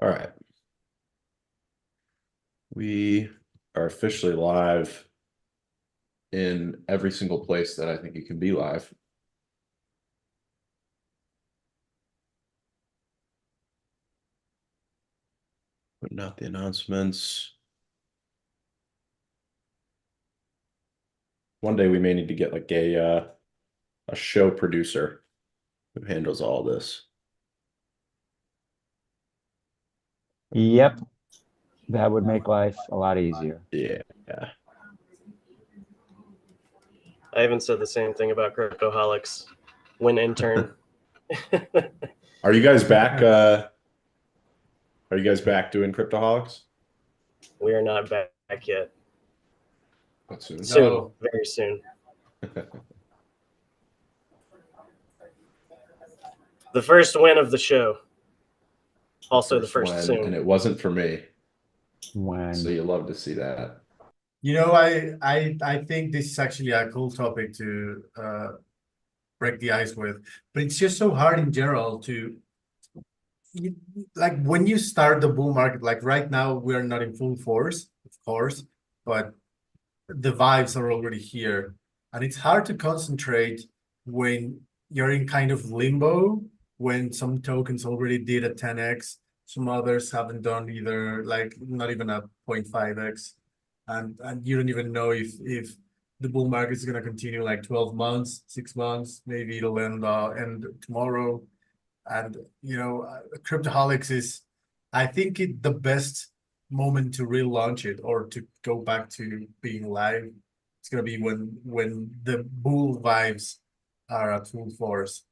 All right. We are officially live in every single place that I think you can be live. Putting out the announcements. One day we may need to get like a show producer who handles all this. Yep, that would make life a lot easier. Yeah. I even said the same thing about Cryptoholics when intern. Are you guys back? Are you guys back doing Cryptoholics? We are not back yet. Not soon. Soon, No. very soon. The first win of the show. Also the first win, soon. and it wasn't for me. So When you love to see that. You know, I think this is actually a cool topic to break the ice with, but it's just so hard in general to like when you start the bull market, like right now we are not in full force, of course, but the vibes are already here. And it's hard to concentrate when you're in kind of limbo, when some tokens already did a 10x, some others haven't done either, like not even a 0.5x. And you don't even know if the bull market is gonna continue like 12 months, 6 months, maybe it'll end tomorrow. And Cryptoholics is, I think, the best moment to relaunch it or to go back to being live. It's gonna be when the bull vibes are at full force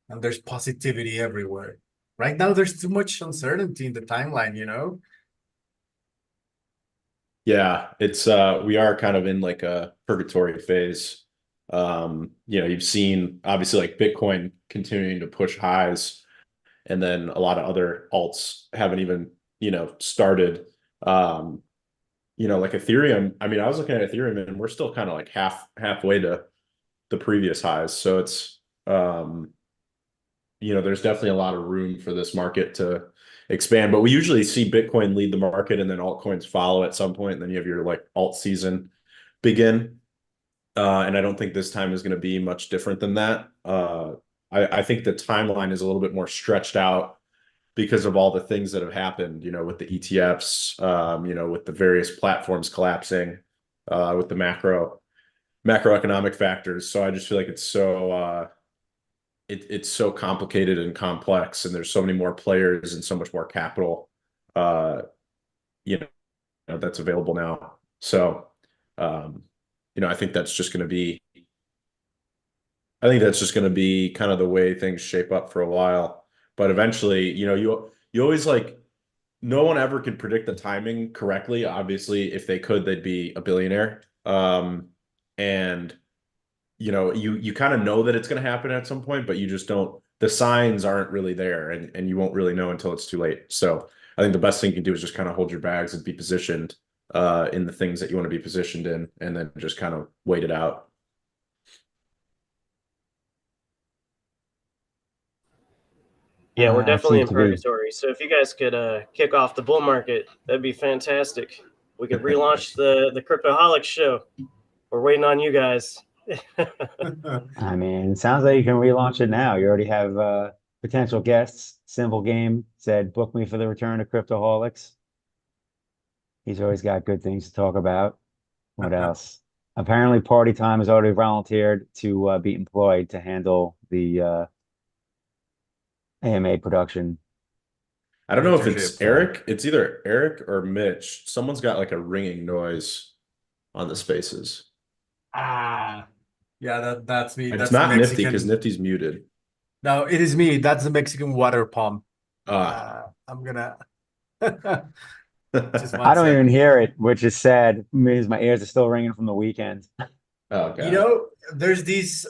and there's positivity everywhere. Right now, there's too much uncertainty in the timeline, you know? Yeah, it's we are kind of in like a purgatory phase. You've seen obviously like Bitcoin continuing to push highs, and then a lot of other alts haven't even, started. Like Ethereum. I mean, I was looking at Ethereum and we're still kind of like halfway to the previous highs. So it's there's definitely a lot of room for this market to expand. But we usually see Bitcoin lead the market and then altcoins follow at some point, and then you have your like alt season begin. And I don't think this time is going to be much different than that. I think the timeline is a little bit more stretched out because of all the things that have happened, with the ETFs, with the various platforms collapsing, with the macroeconomic factors. So I just feel like it's so complicated and complex, and there's so many more players and so much more capital, uh, you that's available now. So, I think that's just going to be, kind of the way things shape up for a while. But eventually, you always like, no one ever could predict the timing correctly. Obviously, if they could, they'd be a billionaire. And you kind of know that it's going to happen at some point, but you just don't, the signs aren't really there, and you won't really know until it's too late. So I think the best thing you can do is just kind of hold your bags and be positioned in the things that you want to be positioned in, and then just kind of wait it out. Yeah, we're I definitely seem in to be. purgatory. So if you guys could kick off the bull market, that'd be fantastic. We could relaunch the Cryptoholics show. We're waiting on you guys. I mean, it sounds like you can relaunch it now. You already have potential guests. Simple Game said, "Book me for the return of Cryptoholics." He's always got good things to talk about. What else? Apparently, Party Time has already volunteered to be employed to handle the AMA production. I don't know if it's Mentorship. Eric. It's either Eric or Mitch. Someone's got like a ringing noise on the spaces. Ah, yeah, that's me. It's That's the not Nifty because Mexican. Nifty's muted. No, it is me. That's the Mexican water pump. Ah. I'm gonna just I one don't even sec. hear it, which is sad because my ears are still ringing from the weekend. Oh You God. know, there's this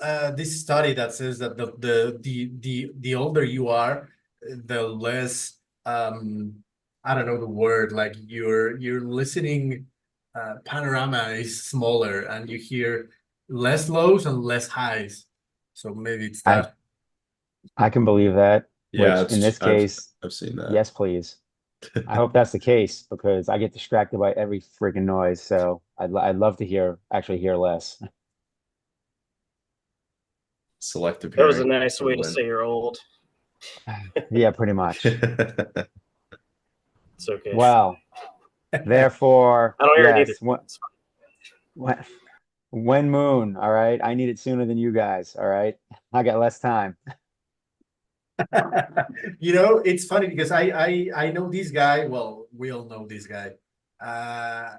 study that says that the older you are, the less I don't know the word, like your listening panorama is smaller and you hear less lows and less highs. So maybe it's I that. I can believe that, Yeah, which in it's this I've case, I've seen that. yes, please. I hope that's the case because I get distracted by every freaking noise. So I'd love to actually hear less. Selective That was a hearing nice for the way to win. say you're old. Yeah, pretty much. It's okay. Well, therefore, I don't hear it either. yes. When Moon, all right. I need it sooner than you guys, all right. I got less time. You know, it's funny because I know this guy. Well, we all know this guy. Uh,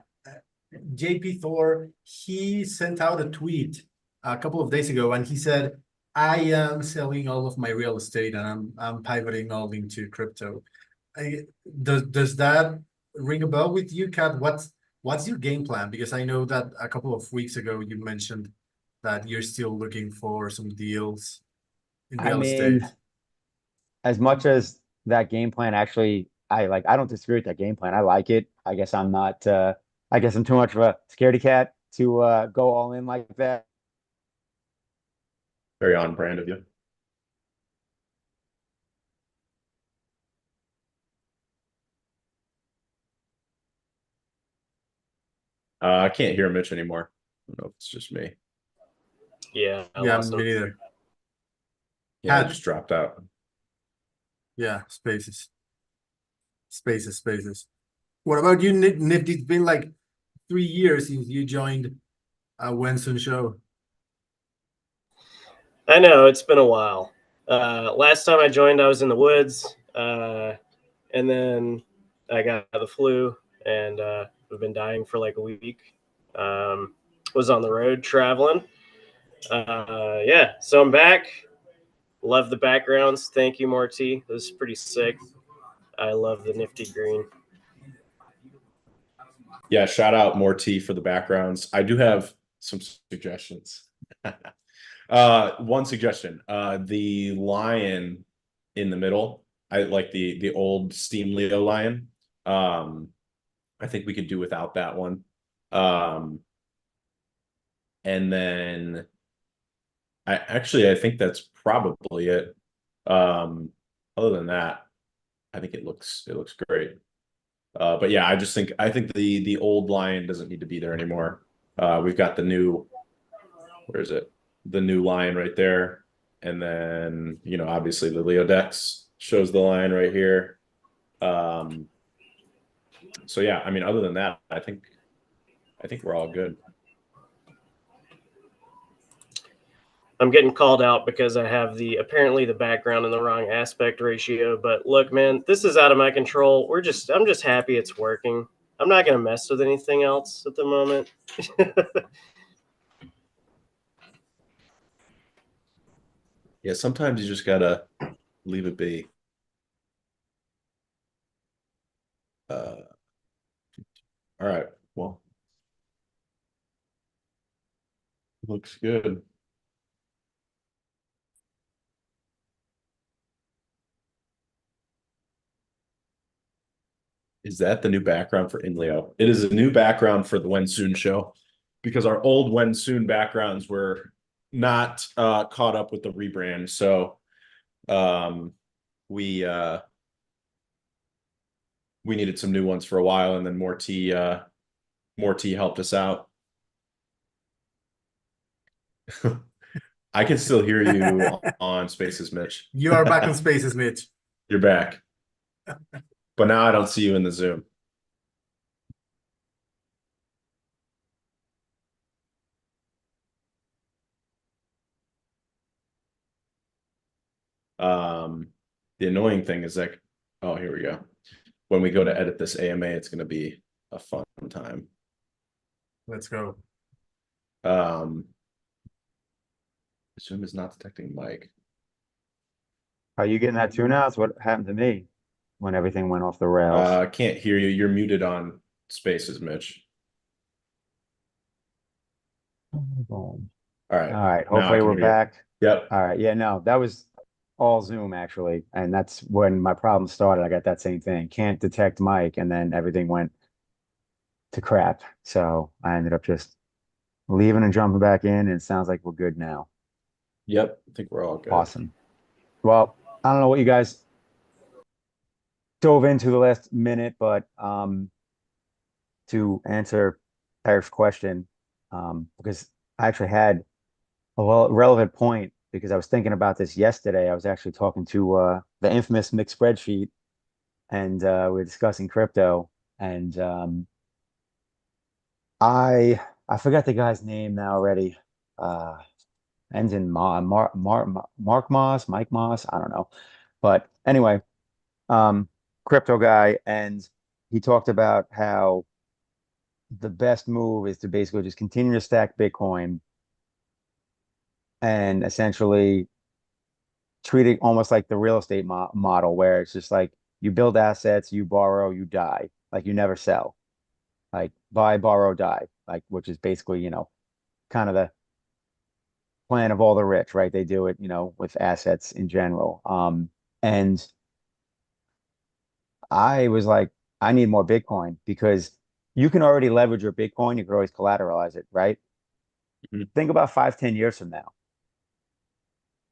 JP Thor, he sent out a tweet a couple of days ago, and he said, "I am selling all of my real estate, and I'm pivoting all into crypto." Does that ring a bell with you, Kat? What's your game plan? Because I know that a couple of weeks ago you mentioned that you're still looking for some deals in I real mean, estate. as much as that game plan actually, I don't disagree with that game plan. I like it. I guess I'm not I guess I'm too much of a scaredy cat to go all in like that. Very on brand of you. I can't hear Mitch anymore. I don't know if it's just me. Yeah, I Yeah, lost me him. neither. Yeah, I Kat, just dropped out. yeah, spaces. What about you, Nifty? It's been like 3 years since you joined Wensun show. I know it's been a while. Last time I joined, I was in the woods, and then I got the flu, and I've been dying for like a week. Was on the road traveling. Yeah, so I'm back. Love the backgrounds. Thank you, Morty. This is pretty sick. I love the nifty green. Yeah, shout out Morty for the backgrounds. I do have some suggestions. One suggestion. The lion in the middle. I like the old Steam Leo lion. I think we could do without that one. And then I think that's probably it. Other than that, I think it looks great. But yeah, I think the old lion doesn't need to be there anymore. We've got the new, where is it? The new lion right there. And then, obviously the Leo Dex shows the lion right here. So yeah, I mean, other than that, I think we're all good. I'm getting called out because I have apparently the background in the wrong aspect ratio. But look, man, this is out of my control. I'm just happy it's working. I'm not gonna mess with anything else at the moment. Yeah, sometimes you just gotta leave it be. All right. Well, looks good. Is that the new background for INLEO? It is a new background for the When Soon show because our old When Soon backgrounds were not caught up with the rebrand. So we needed some new ones for a while, and then Morty helped us out. I can still hear you on Spaces, Mitch. You are back on Spaces, Mitch. You're back. But now I don't see you in the Zoom. The annoying thing is like, oh, here we go. When we go to edit this AMA, it's going to be a fun time. Let's go. Zoom is not detecting mic. Are you getting that too now? It's what happened to me when everything went off the rails. I can't hear you. You're muted on Spaces, Mitch. All right. All right. Now I Hopefully can we're hear you. back. Yep. All right. Yeah, no, that was all Zoom actually. And that's when my problem started. I got that same thing. Can't detect mic, and then everything went to crap. So I ended up just leaving and jumping back in, and it sounds like we're good now. Yep. I think we're all good. Awesome. Well, I don't know what you guys dove into the last minute, but to answer Eric's question, because I actually had a relevant point because I was thinking about this yesterday. I was actually talking to the infamous mixed spreadsheet, and we were discussing crypto, and I forgot the guy's name now already. Uh, ends in Mark Moss, Mike Moss. I don't know, but anyway, crypto guy, and he talked about how the best move is to basically just continue to stack Bitcoin and essentially treat it almost like the real estate model, where it's just like you build assets, you borrow, you die, like you never sell, like buy, borrow, die, like which is basically, kind of the plan of all the rich, right? They do it, with assets in general. And I was like, I need more Bitcoin because you can already leverage your Bitcoin. You can always collateralize it, right? Mhm. Think about 5, 10 years from now,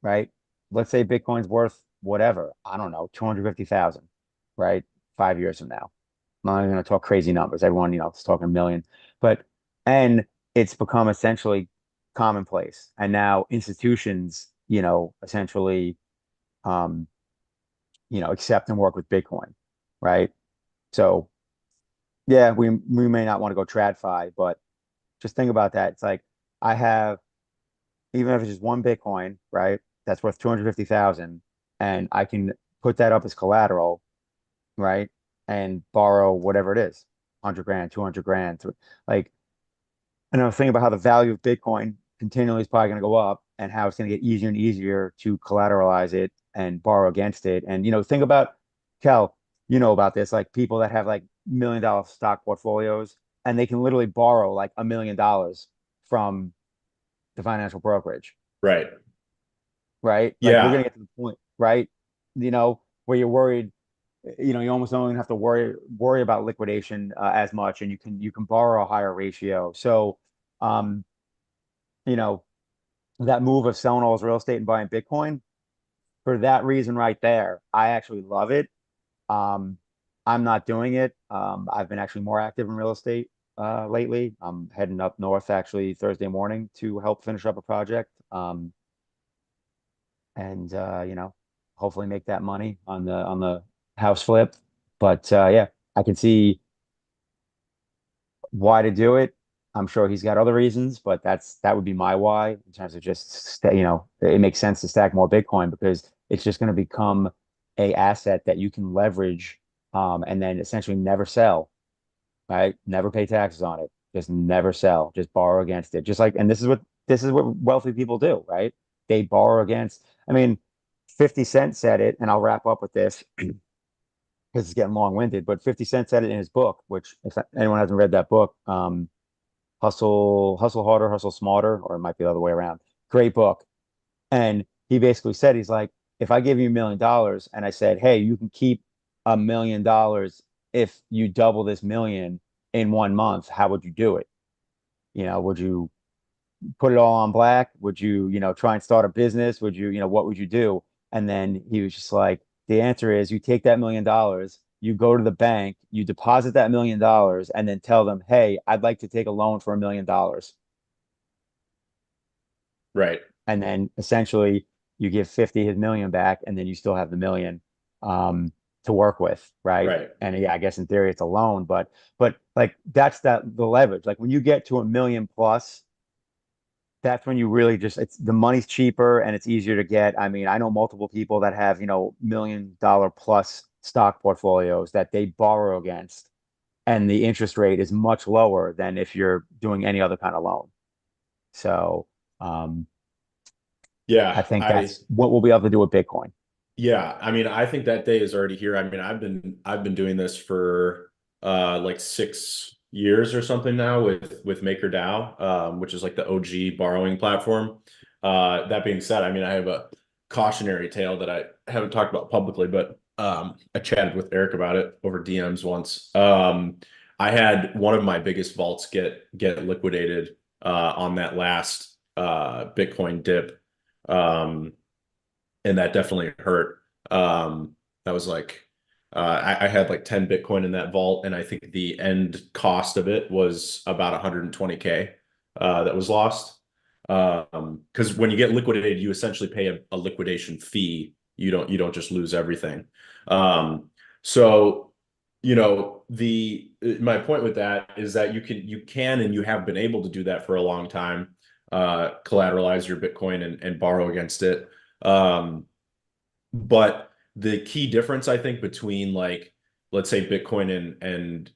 right? Let's say Bitcoin's worth whatever, I don't know, 250,000, right? 5 years from now. I'm not going to talk crazy numbers. Everyone, is talking a million, but, and it's become essentially commonplace. And now institutions, essentially, um, accept and work with Bitcoin, right? So yeah, we may not want to go TradFi, but just think about that. It's like I have, even if it's just one Bitcoin, right? That's worth 250,000, and I can put that up as collateral, right? And borrow whatever it is, 100 grand, 200 grand, like, and I was thinking about how the value of Bitcoin continually is probably going to go up and how it's going to get easier and easier to collateralize it and borrow against it. And, think about, Kel, about this, like people that have like $1 million stock portfolios and they can literally borrow like $1 million from the financial brokerage, Right. right? Like we're going Yeah. to get to the point, right? Where you're worried, you almost don't even have to worry about liquidation as much, and you can borrow a higher ratio. So, um, you know, that move of selling all his real estate and buying Bitcoin, for that reason right there, I actually love it. Um, I'm not doing it. I've been actually more active in real estate lately. I'm heading up north actually Thursday morning to help finish up a project. And hopefully make that money on the house flip. But yeah, I can see why to do it. I'm sure he's got other reasons, but that would be my why in terms of just it makes sense to stack more Bitcoin because it's just going to become a asset that you can leverage, and then essentially never sell, right? Never pay taxes on it. Just never sell. Just borrow against it. Just like, and this is what wealthy people do, right? They borrow against. I mean, 50 Cent said it, and I'll wrap up with this because it's getting long-winded. But 50 Cent said it in his book, which if anyone hasn't read that book, Hustle Harder, Hustle Smarter, or it might be the other way around. Great book. And he basically said, he's like, if I give you $1 million and I said, hey, you can keep $1 million if you double this million in 1 month, how would you do it? Would you put it all on black? Would you, try and start a business? Would you, what would you do? And then he was just like, the answer is you take that $1 million, you go to the bank, you deposit that $1 million, and then tell them, hey, I'd like to take a loan for $1 million. Right. And then essentially you give 50 his million back, and then you still have the million to work with, right? Right. And yeah, I guess in theory it's a loan, but like that's the leverage. Like when you get to a million plus, that's when you really just it's the money's cheaper and it's easier to get. I mean, I know multiple people that have, $1 million plus stock portfolios that they borrow against, and the interest rate is much lower than if you're doing any other kind of loan. So, um, I Yeah. think that's what we'll be able to do with Bitcoin. Yeah, I mean, I think that day is already here. I mean, I've been doing this for like 6 years or something now with MakerDAO, which is like the OG borrowing platform. That being said, I mean, I have a cautionary tale that I haven't talked about publicly, but I chatted with Eric about it over DMs once. I had one of my biggest vaults get liquidated on that last Bitcoin dip. Um, and that definitely hurt. That was like I had like 10 Bitcoin in that vault, and I think the end cost of it was about 120K that was lost. Because when you get liquidated, you essentially pay a liquidation fee. You don't just lose everything. So the my point with that is that you can and you have been able to do that for a long time, collateralize your Bitcoin and borrow against it. But the key difference, I think, between like, let's say Bitcoin and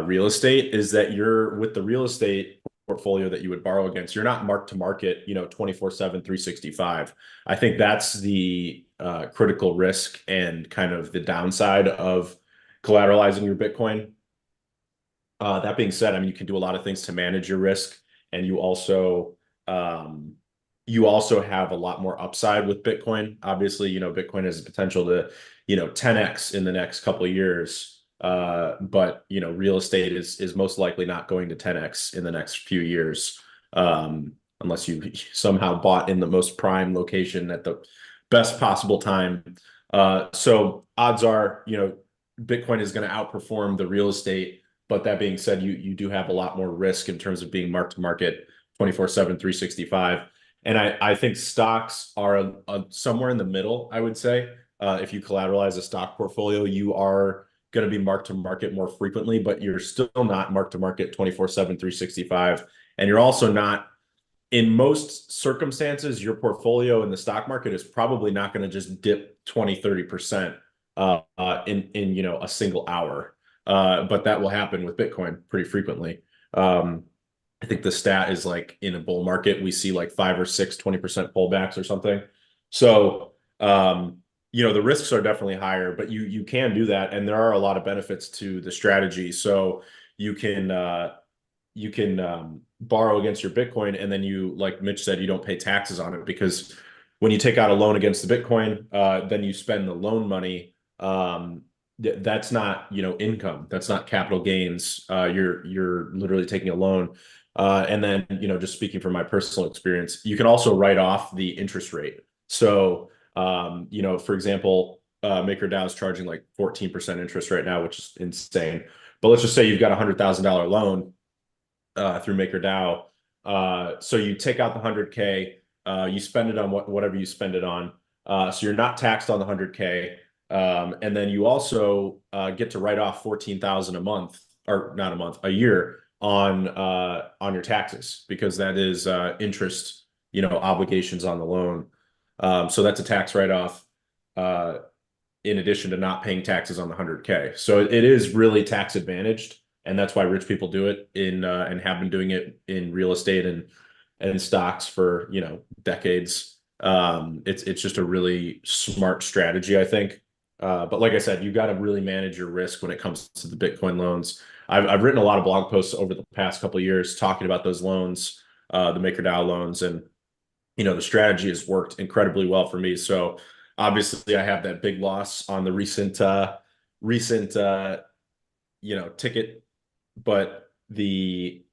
real estate is that you're with the real estate portfolio that you would borrow against, you're not mark to market, 24/7, 365. I think that's the critical risk and kind of the downside of collateralizing your Bitcoin. That being said, I mean, you can do a lot of things to manage your risk, and um, you also have a lot more upside with Bitcoin. Obviously, Bitcoin has the potential to, 10x in the next couple of years. But real estate is most likely not going to 10x in the next few years, unless you somehow bought in the most prime location at the best possible time. So odds are, Bitcoin is going to outperform the real estate. But that being said, you do have a lot more risk in terms of being mark to market 24/7, 365. And I think stocks are somewhere in the middle, I would say. If you collateralize a stock portfolio, you are going to be mark to market more frequently, but you're still not mark to market 24/7, 365. And you're also not, in most circumstances, your portfolio in the stock market is probably not going to just dip 20, 30% in a single hour. But that will happen with Bitcoin pretty frequently. I think the stat is like in a bull market, we see like 5 or 6, 20% pullbacks or something. So, the risks are definitely higher, but you can do that. And there are a lot of benefits to the strategy. So you can borrow against your Bitcoin, and then like Mitch said, you don't pay taxes on it, because when you take out a loan against the Bitcoin, then you spend the loan money. That's not, income. That's not capital gains. You're literally taking a loan. And then, just speaking from my personal experience, you can also write off the interest rate. So, for example, MakerDAO is charging like 14% interest right now, which is insane. But let's just say you've got $100,000 loan through MakerDAO. So you take out the 100K, you spend it on whatever you spend it on. So you're not taxed on the 100K. And then you also get to write off 14,000 a month, or not a month, a year on your taxes, because that is interest, obligations on the loan. So that's a tax write-off in addition to not paying taxes on the 100K. So it is really tax advantaged, and that's why rich people do it and have been doing it in real estate and stocks for decades. It's just a really smart strategy, I think. But like I said, you got to really manage your risk when it comes to the Bitcoin loans. I've written a lot of blog posts over the past couple of years talking about those loans, the MakerDAO loans, and the strategy has worked incredibly well for me. So obviously, I have that big loss on the recent ticket, but in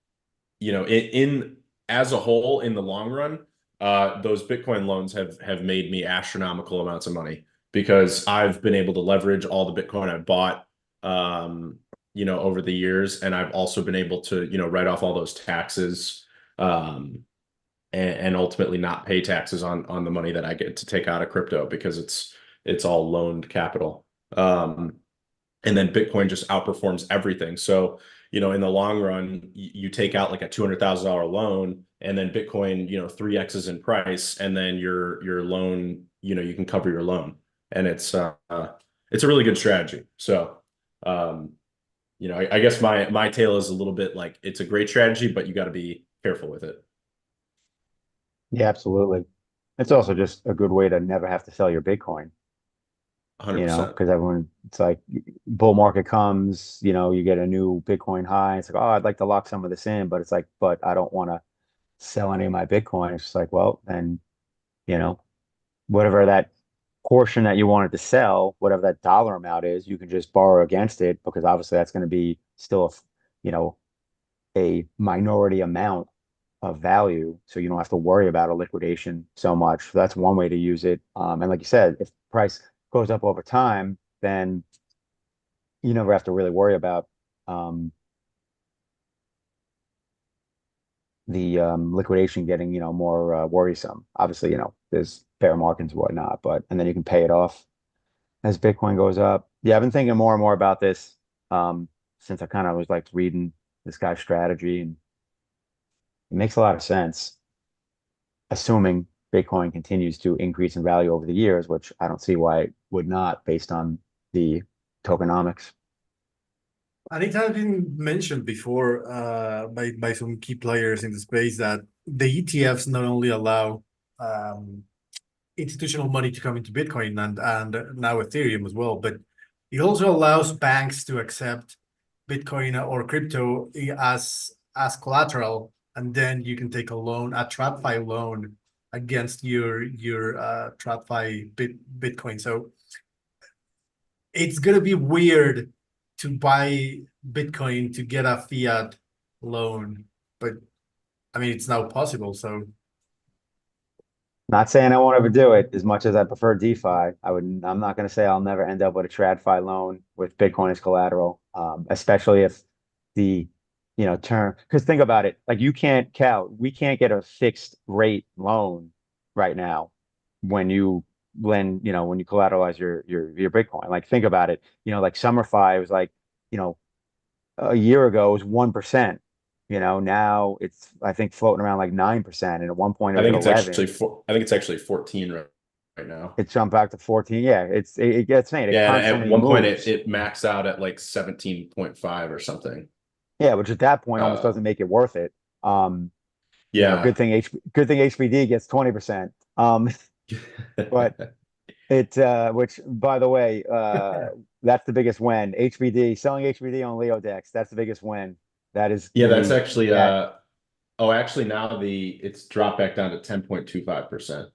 as a whole, in the long run, those Bitcoin loans have made me astronomical amounts of money, because I've been able to leverage all the Bitcoin I've bought, over the years, and I've also been able to, write off all those taxes, and ultimately not pay taxes on the money that I get to take out of crypto, because it's all loaned capital. And then Bitcoin just outperforms everything. So, in the long run, you take out like a $200,000 loan, and then Bitcoin, 3x's in price, and then your loan, you can cover your loan, and it's a really good strategy. So, I guess my tale is a little bit like, it's a great strategy, but you got to be careful with it. Yeah, absolutely. It's also just a good way to never have to sell your Bitcoin, 100%. because it's like bull market comes, you get a new Bitcoin high. It's like, oh, I'd like to lock some of this in, but it's like, but I don't want to sell any of my Bitcoin. It's just like, well, then, you know, whatever that portion that you wanted to sell, whatever that dollar amount is, you can just borrow against it, because obviously that's going to be still, you know, a minority amount of value. So you don't have to worry about a liquidation so much. So that's one way to use it. And like you said, if price goes up over time, then you never have to really worry about the liquidation getting, more worrisome. Obviously, there's bear markets and whatnot, and then you can pay it off as Bitcoin goes up. Yeah, I've been thinking more and more about this since I kind of was like reading this guy's strategy, and it makes a lot of sense, assuming Bitcoin continues to increase in value over the years, which I don't see why it would not based on the tokenomics. And it has been mentioned before by some key players in the space that the ETFs not only allow institutional money to come into Bitcoin and now Ethereum as well, but it also allows banks to accept Bitcoin or crypto as collateral, and then you can take a loan, a TradFi loan against your TradFi Bitcoin. So it's gonna be weird to buy Bitcoin to get a fiat loan, but I mean it's now possible. So Not saying I won't ever do it as much as I prefer DeFi. I'm not going to say I'll never end up with a TradFi loan with Bitcoin as collateral, especially if the, term, because think about it, like we can't get a fixed rate loan right now when you when you collateralize your Bitcoin. Like think about it, like SummerFi was like, you know, a year ago it was 1%. Now it's I think floating around like 9%, and at one point it I was at think it's 11. actually I think it's actually 14 right now. It jumped back to 14. Yeah, it gets saying it Yeah, and at constantly one point moves. it maxed out at like 17.5 or something. Yeah, which at that point almost Uh, doesn't make it worth it. yeah. Good thing HBD gets 20%. But it which by the way, that's the biggest win. HBD selling HBD on Leo decks. That's the biggest win. That is Yeah, that's the actually that oh, actually now it's dropped back down to 10.25%.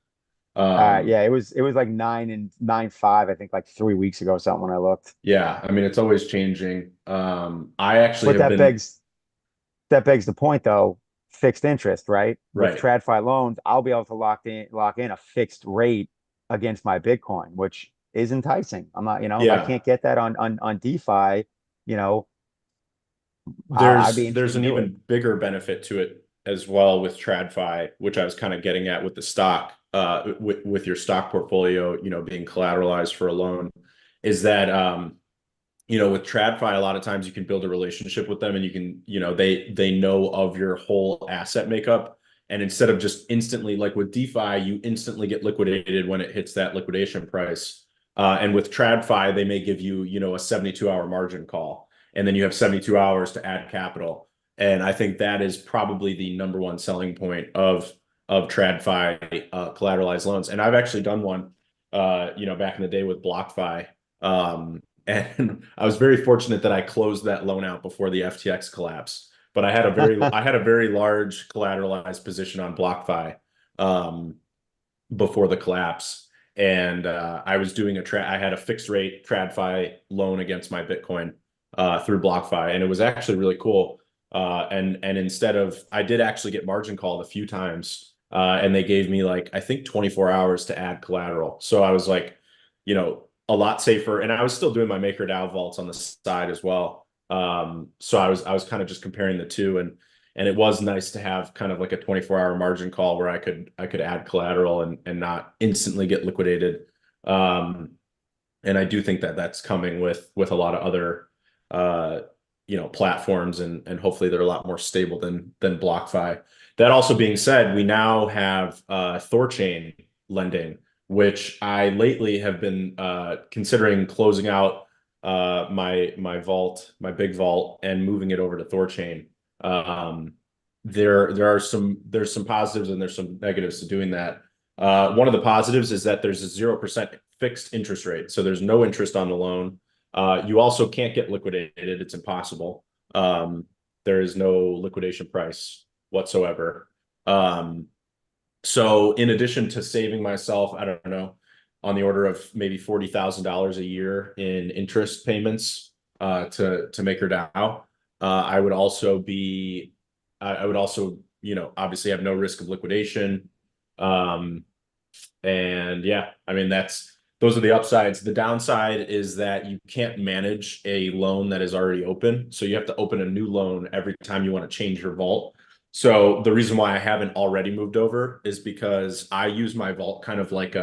yeah, it was like 9 and 9.5, I think like 3 weeks ago, something when I looked. Yeah, I mean it's always changing. I actually But have been that begs the point though, fixed interest, right? With right. TradFi loans, I'll be able to lock in a fixed rate against my Bitcoin, which is enticing. I'm not, if I Yeah. can't get that on DeFi, you know, I'd be interested There's to an do it. even bigger benefit to it as well with TradFi, which I was kind of getting at with the stock, with your stock portfolio, being collateralized for a loan, is that with TradFi, a lot of times you can build a relationship with them and you can, they know of your whole asset makeup. And instead of just instantly, like with DeFi, you instantly get liquidated when it hits that liquidation price. And with TradFi, they may give you, a 72-hour margin call. And then you have 72 hours to add capital. And I think that is probably the number one selling point of TradFi collateralized loans. And I've actually done one, back in the day with BlockFi. And I was very fortunate that I closed that loan out before the FTX collapse. But I had a very large collateralized position on BlockFi before the collapse, and I was doing I had a fixed rate TradFi loan against my Bitcoin through BlockFi, and it was actually really cool. And instead of I did actually get margin called a few times, and they gave me like I think 24 hours to add collateral. So I was like, a lot safer, and I was still doing my MakerDAO vaults on the side as well. So I was kind of just comparing the two, and it was nice to have kind of like a 24-hour margin call where I could add collateral and not instantly get liquidated. And I do think that that's coming with a lot of other platforms, and hopefully they're a lot more stable than BlockFi. That also being said, we now have Thorchain lending, which I lately have been considering closing out my vault, my big vault, and moving it over to Thorchain. There's some positives and there's some negatives to doing that. One of the positives is that there's a 0% fixed interest rate, so there's no interest on the loan. You also can't get liquidated; it's impossible. There is no liquidation price whatsoever. So in addition to saving myself, I don't know, on the order of maybe $40,000 a year in interest payments to MakerDAO, I would also be, I would also, obviously have no risk of liquidation. And yeah, I mean those are the upsides. The downside is that you can't manage a loan that is already open. So you have to open a new loan every time you want to change your vault. So the reason why I haven't already moved over is because I use my vault kind of like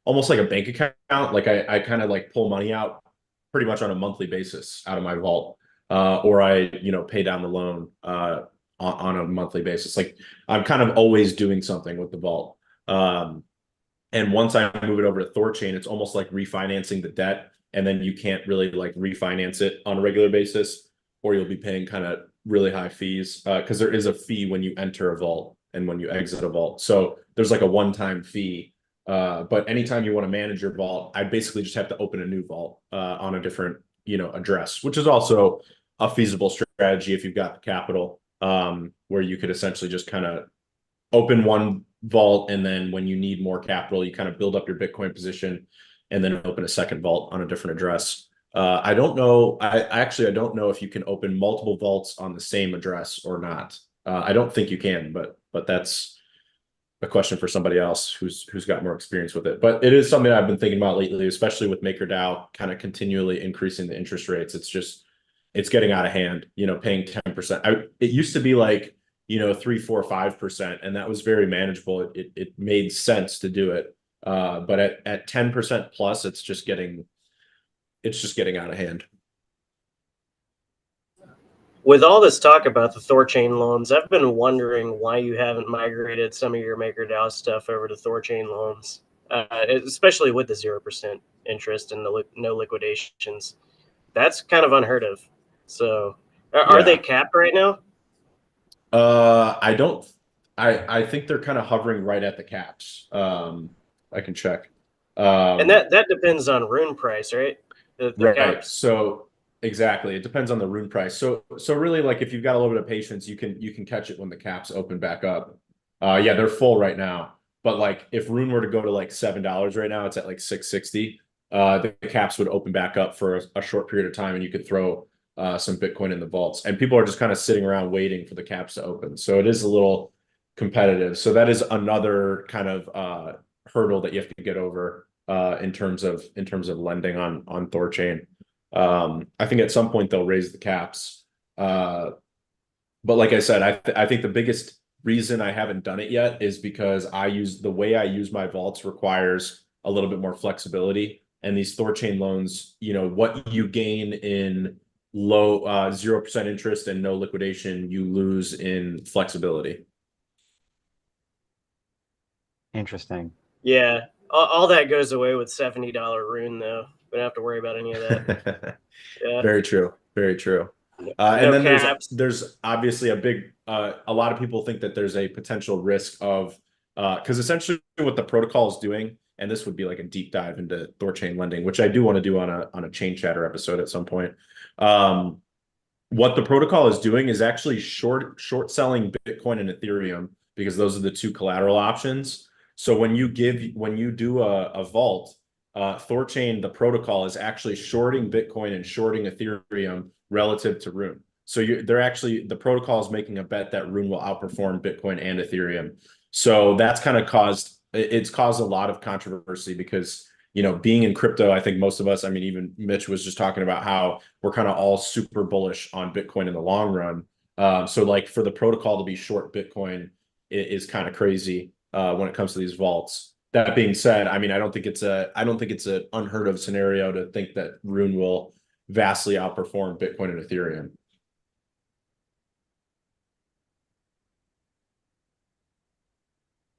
almost like a bank account. Like I kind of like pull money out pretty much on a monthly basis out of my vault. Or I, pay down the loan on a monthly basis. Like I'm kind of always doing something with the vault. And once I move it over to Thorchain, it's almost like refinancing the debt. And then you can't really like refinance it on a regular basis, or you'll be paying kind of really high fees. Because there is a fee when you enter a vault and when you exit a vault. So there's like a one-time fee. But anytime you want to manage your vault, I basically just have to open a new vault on a different, address, which is also a feasible strategy if you've got the capital, where you could essentially just kind of open one vault, and then when you need more capital, you kind of build up your Bitcoin position and then open a second vault on a different address. I don't know. I don't know if you can open multiple vaults on the same address or not. I don't think you can, but that's a question for somebody else who's got more experience with it. But it is something I've been thinking about lately, especially with MakerDAO kind of continually increasing the interest rates. It's getting out of hand, paying 10%. It used to be like, 3, 4, 5%, and that was very manageable. It made sense to do it. But at 10% plus, it's just getting out of hand. With all this talk about the Thorchain loans, I've been wondering why you haven't migrated some of your MakerDAO stuff over to Thorchain loans, especially with the 0% interest and the no liquidations. That's kind of unheard of. So, are they capped right now? I don't. I think they're kind of hovering right at the caps. I can check. And that depends on rune price, right? The Right. caps. So exactly, it depends on the rune price. So really, like if you've got a little bit of patience, you can catch it when the caps open back up. Yeah, they're full right now. But like if rune were to go to like $7 right now, it's at like 660. The caps would open back up for a short period of time, and you could throw some Bitcoin in the vaults. And people are just kind of sitting around waiting for the caps to open. So it is a little competitive. So that is another kind of hurdle that you have to get over in terms of lending on Thorchain. I think at some point they'll raise the caps. But like I said, I think the biggest reason I haven't done it yet is because the way I use my vaults requires a little bit more flexibility. And these Thorchain loans, what you gain in low 0% interest and no liquidation, you lose in flexibility. Interesting. Yeah, all that goes away with $70 rune, though. We don't have to worry about any of that. Yeah. Very true. Very true. No And then caps. there's obviously a lot of people think that there's a potential risk of because essentially what the protocol is doing, and this would be like a deep dive into Thorchain lending, which I do want to do on a chain chatter episode at some point. What the protocol is doing is actually short selling Bitcoin and Ethereum, because those are the two collateral options. So when you do a vault, Thorchain, the protocol, is actually shorting Bitcoin and shorting Ethereum relative to Rune. So the protocol is making a bet that Rune will outperform Bitcoin and Ethereum. So that's kind of caused a lot of controversy because, being in crypto, I think most of us, I mean, even Mitch was just talking about how we're kind of all super bullish on Bitcoin in the long run. So like for the protocol to be short Bitcoin is kind of crazy when it comes to these vaults. That being said, I mean, I don't think it's an unheard of scenario to think that Rune will vastly outperform Bitcoin and Ethereum.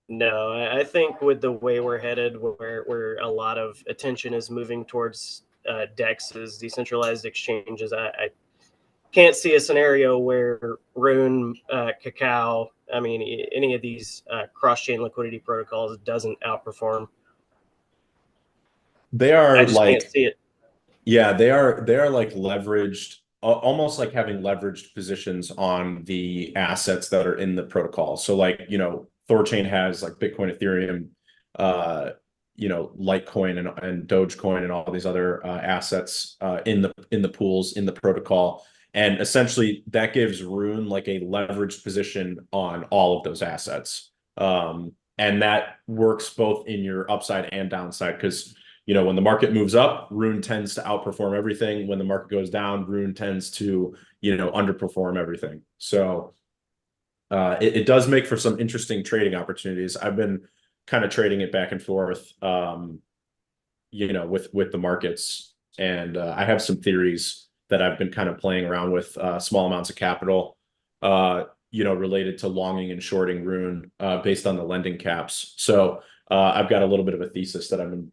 No, I think with the way we're headed, where a lot of attention is moving towards DEXs, decentralized exchanges, I can't see a scenario where Rune, Cacao, I mean, any of these cross-chain liquidity protocols doesn't outperform. They are I just can't see it. Yeah, they are like leveraged, almost like having leveraged positions on the assets that are in the protocol. So like, Thorchain has like Bitcoin, Ethereum, Litecoin and Dogecoin and all these other assets in the pools in the protocol. And essentially that gives Rune like a leveraged position on all of those assets. And that works both in your upside and downside, because you know, when the market moves up, Rune tends to outperform everything. When the market goes down, Rune tends to, you know, underperform everything. So it does make for some interesting trading opportunities. I've been kind of trading it back and forth, you know, with the markets, and I have some theories that I've been kind of playing around with, small amounts of capital, you know, related to longing and shorting Rune, based on the lending caps. So I've got a little bit of a thesis that I've been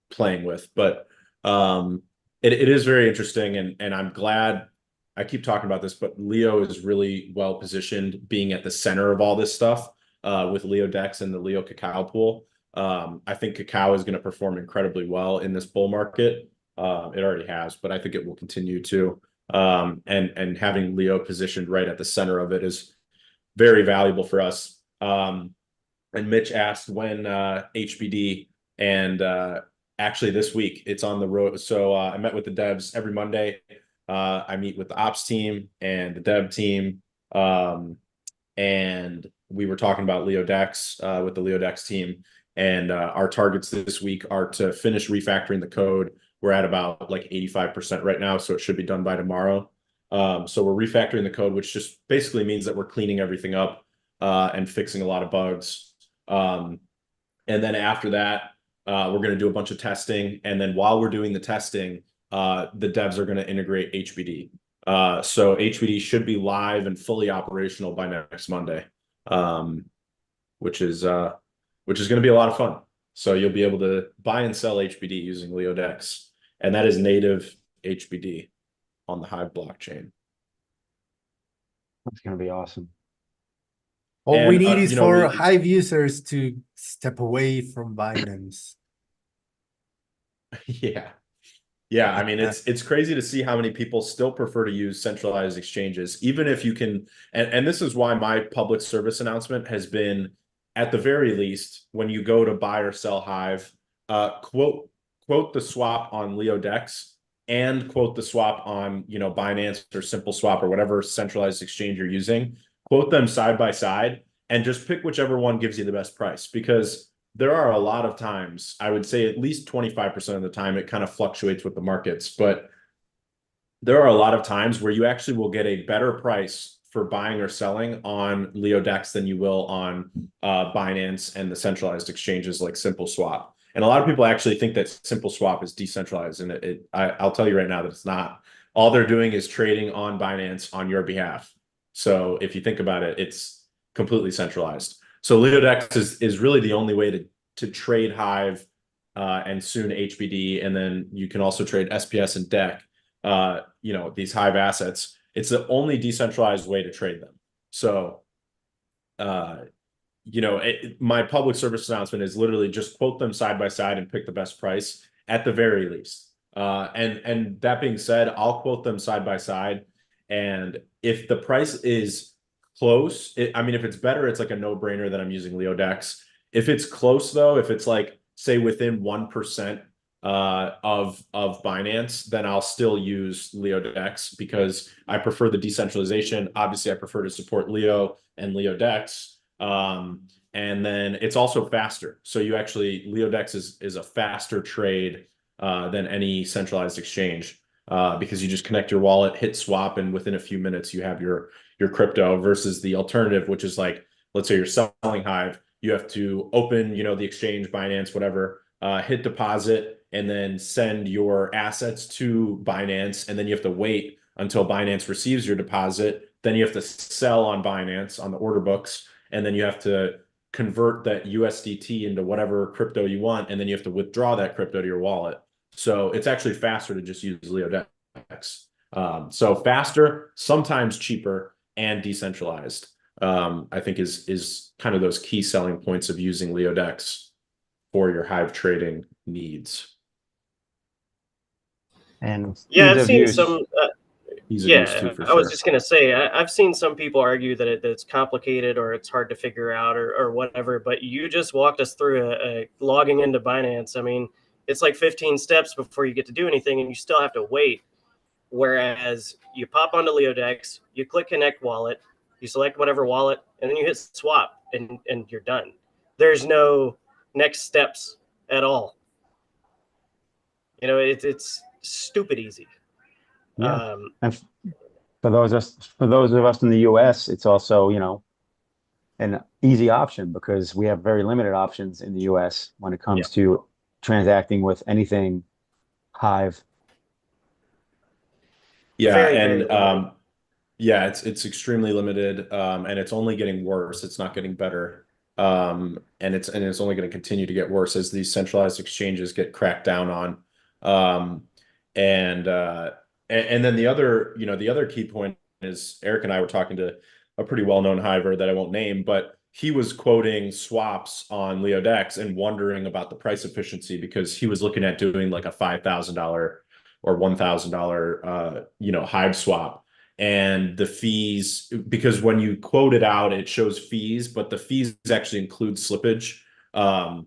playing with, but it is very interesting, and I'm glad. I keep talking about this, but Leo is really well positioned, being at the center of all this stuff, with Leo Dex and the Leo Cacao pool. I think Cacao is going to perform incredibly well in this bull market. It already has, but I think it will continue to. And having Leo positioned right at the center of it is very valuable for us. And Mitch asked when HBD, and actually this week it's on the road. So I met with the devs every Monday. I meet with the ops team and the dev team, and we were talking about Leo Dex with the Leo Dex team. And our targets this week are to finish refactoring the code. We're at about like 85% right now, so it should be done by tomorrow. So we're refactoring the code, which just basically means that we're cleaning everything up and fixing a lot of bugs. And then after that, we're going to do a bunch of testing. And then while we're doing the testing, the devs are going to integrate HBD. So HBD should be live and fully operational by next Monday, which is going to be a lot of fun. So you'll be able to buy and sell HBD using Leo Dex, and that is native HBD on the Hive blockchain. That's going to be awesome. All we need is you know, for Hive users to step away from Binance. Yeah. Yeah, I mean, it's crazy to see how many people still prefer to use centralized exchanges, even if you can. And this is why my public service announcement has been, at the very least, when you go to buy or sell Hive, quote the swap on Leo Dex and quote the swap on, you know, Binance or Simple Swap or whatever centralized exchange you're using. Quote them side by side and just pick whichever one gives you the best price, because there are a lot of times, I would say at least 25% of the time, it kind of fluctuates with the markets, but there are a lot of times where you actually will get a better price for buying or selling on Leo Dex than you will on Binance and the centralized exchanges like Simple Swap. And a lot of people actually think that Simple Swap is decentralized, and I'll tell you right now that it's not. All they're doing is trading on Binance on your behalf. So if you think about it, it's completely centralized. So Leo Dex is really the only way to trade Hive, and soon HBD, and then you can also trade SPS and DEC, you know, these Hive assets. It's the only decentralized way to trade them. So, you know, my public service announcement is literally just quote them side by side and pick the best price at the very least. And that being said, I'll quote them side by side, and if the price is close, I mean, if it's better, it's like a no-brainer that I'm using Leo Dex. If it's close though, if it's like, say, within 1% of Binance, then I'll still use Leo Dex because I prefer the decentralization. Obviously, I prefer to support Leo and Leo Dex. And then it's also faster. So you actually, Leo Dex is a faster trade than any centralized exchange, because you just connect your wallet, hit swap, and within a few minutes you have your crypto, versus the alternative, which is like, let's say you're selling Hive, you have to open, you know, the exchange, Binance, whatever, hit deposit, and then send your assets to Binance, and then you have to wait until Binance receives your deposit. Then you have to sell on Binance on the order books, and then you have to convert that USDT into whatever crypto you want, and then you have to withdraw that crypto to your wallet. So it's actually faster to just use Leo Dex. So faster, sometimes cheaper, and decentralized, I think is kind of those key selling points of using Leo Dex for your Hive trading needs. And Yeah, ease I've of seen use. some. Ease of use Yeah, too, for I was sure. just gonna say, I've seen some people argue that it's complicated or it's hard to figure out or whatever. But you just walked us through a logging into Binance. I mean, it's like 15 steps before you get to do anything, and you still have to wait. Whereas you pop onto LeoDex, you click Connect Wallet, you select whatever wallet, and then you hit Swap, and you're done. There's no next steps at all. it's stupid easy. Yeah. And for those of us in the US, it's also, an easy option because we have very limited options in the US when it Yeah. comes to transacting with anything Hive. Yeah, Very, very and limited. yeah, it's extremely limited, and it's only getting worse. It's not getting better. And it's only going to continue to get worse as these centralized exchanges get cracked down on. Um, and and then the other key point is Eric and I were talking to a pretty well-known Hiver that I won't name, but he was quoting swaps on LeoDex and wondering about the price efficiency because he was looking at doing like a $5,000 or $1,000 Hive swap, and the fees, because when you quote it out it shows fees, but the fees actually include slippage, and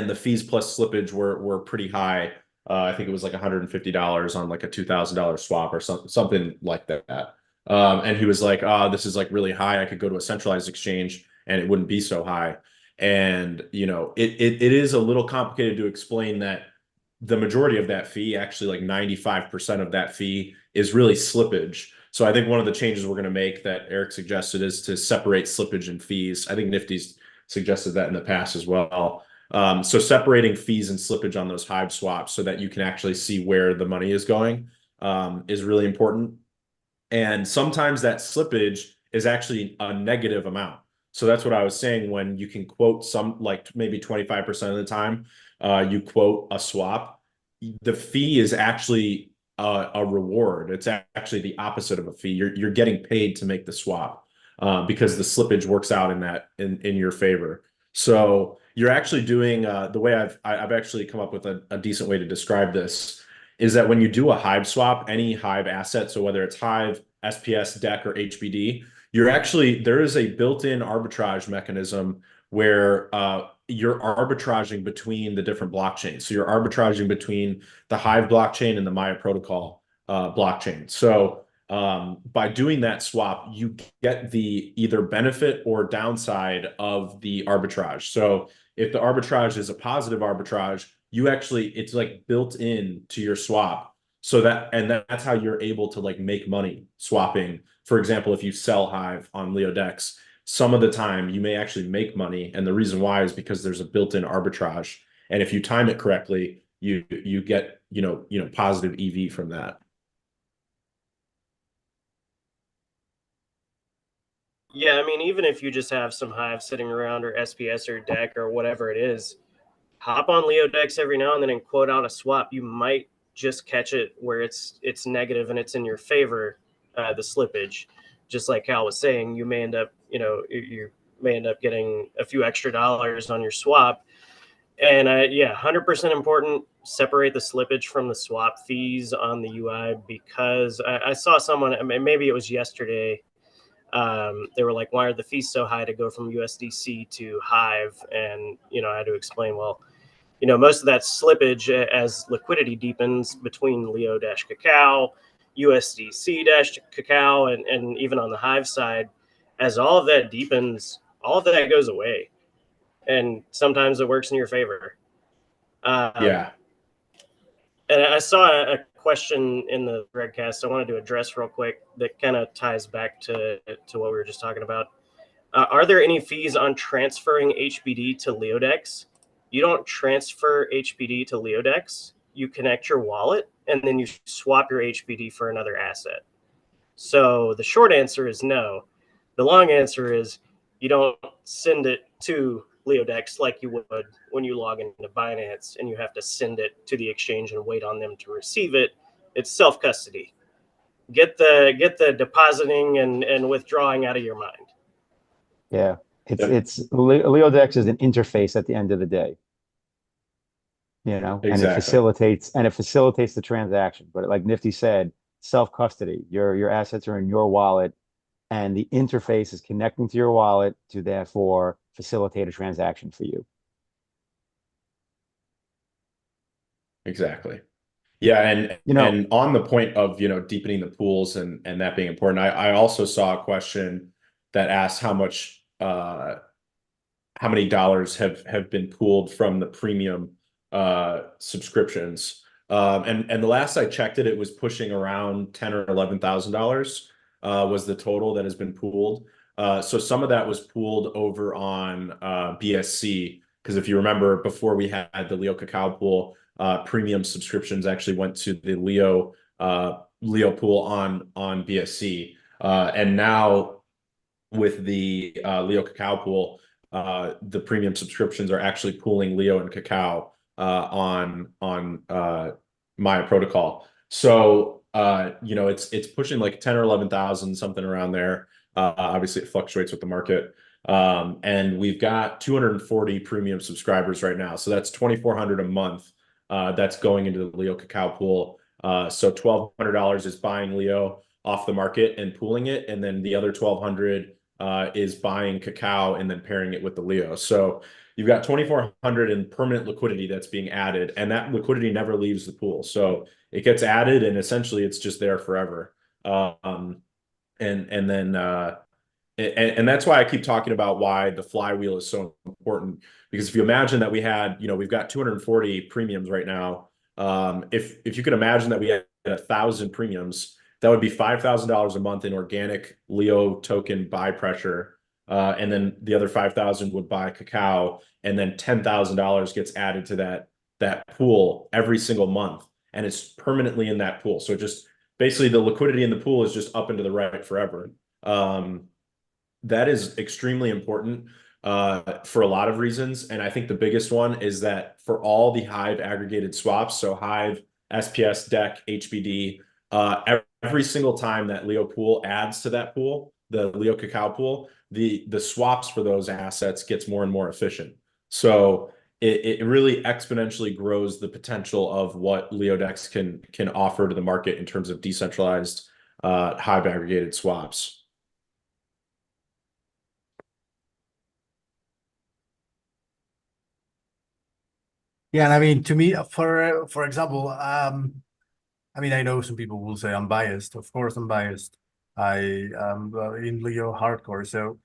the fees plus slippage were pretty high. I think it was like $150 on like a $2,000 swap or something like that. And he was like, this is like really high. I could go to a centralized exchange and it wouldn't be so high. And it is a little complicated to explain that the majority of that fee, actually like 95% of that fee, is really slippage. So I think one of the changes we're going to make that Eric suggested is to separate slippage and fees. I think Nifty's suggested that in the past as well. So separating fees and slippage on those Hive swaps so that you can actually see where the money is going, is really important. And sometimes that slippage is actually a negative amount. So that's what I was saying, when you can quote some, like maybe 25% of the time, you quote a swap, the fee is actually a reward. It's actually the opposite of a fee. You're getting paid to make the swap, because the slippage works out in your favor. So you're actually doing, the way I've actually come up with a decent way to describe this is that when you do a Hive swap, any Hive asset, so whether it's Hive, SPS, DEC, or HBD, there is a built-in arbitrage mechanism where you're arbitraging between the different blockchains. So you're arbitraging between the Hive blockchain and the Maya protocol blockchain. So by doing that swap, you get the either benefit or downside of the arbitrage. So if the arbitrage is a positive arbitrage, it's like built in to your swap. So that's how you're able to like make money swapping. For example, if you sell Hive on LeoDex, some of the time you may actually make money. And the reason why is because there's a built-in arbitrage. And if you time it correctly, you get, positive EV from that. Yeah, I mean, even if you just have some Hive sitting around or SPS or deck or whatever it is, hop on LeoDex every now and then and quote out a swap. You might just catch it where it's negative and it's in your favor, the slippage. Just like Cal was saying, you may end up, you may end up getting a few extra dollars on your swap. And 100% important. Separate the slippage from the swap fees on the UI, because I saw someone, maybe it was yesterday, they were like, why are the fees so high to go from USDC to Hive? And, I had to explain, well, most of that slippage as liquidity deepens between Leo-Cacao, USDC-Cacao, and even on the Hive side, as all of that deepens, all of that goes away. And sometimes it works in your favor. Yeah. And I saw a question in the threadcast I wanted to address real quick that kind of ties back to what we were just talking about. Are there any fees on transferring HBD to LeoDex? You don't transfer HBD to LeoDex. You connect your wallet and then you swap your HBD for another asset. So the short answer is no. The long answer is you don't send it to LeoDex like you would when you log into Binance and you have to send it to the exchange and wait on them to receive it. It's self-custody. Get the depositing and withdrawing out of your mind. Yeah. LeoDex is an interface at the end of the day, and it Exactly. facilitates the transaction. But like Nifty said, self-custody. Your assets are in your wallet, and the interface is connecting to your wallet to therefore facilitate a transaction for you. Exactly. Yeah, and on the point of deepening the pools and that being important, I also saw a question that asked how many dollars have been pooled from the premium subscriptions. And the last I checked it, it was pushing around $10 or $11,000 was the total that has been pooled. So some of that was pooled over on BSC, because if you remember, before we had the Leo Cacao pool, premium subscriptions actually went to the Leo pool on BSC. And now with the Leo Cacao pool, the premium subscriptions are actually pooling Leo and Cacao on Maya protocol. So you know, it's pushing like 10 or 11,000, something around there. Obviously, it fluctuates with the market. And we've got 240 premium subscribers right now. So that's 2,400 a month that's going into the Leo Cacao pool. So $1,200 is buying Leo off the market and pooling it, and then the other 1,200 is buying Cacao and then pairing it with the Leo. So you've got 2,400 in permanent liquidity that's being added, and that liquidity never leaves the pool. So it gets added, and essentially it's just there forever. And then and that's why I keep talking about why the flywheel is so important. Because if you imagine that we had, you know, we've got 240 premiums right now. If you could imagine that we had 1,000 premiums, that would be $5,000 a month in organic Leo token buy pressure. And then the other 5,000 would buy Cacao, and then $10,000 gets added to that pool every single month, and it's permanently in that pool. So just basically the liquidity in the pool is just up and to the right forever. That is extremely important for a lot of reasons. And I think the biggest one is that for all the Hive aggregated swaps, so Hive, SPS, DEC, HBD, every single time that Leo pool adds to that pool, the Leo Cacao pool, the swaps for those assets gets more and more efficient. So it really exponentially grows the potential of what LeoDex can offer to the market in terms of decentralized Hive aggregated swaps. Yeah, and I mean, to me, for example, I mean, I know some people will say I'm biased. Of course, I'm biased. I am in Leo hardcore. So,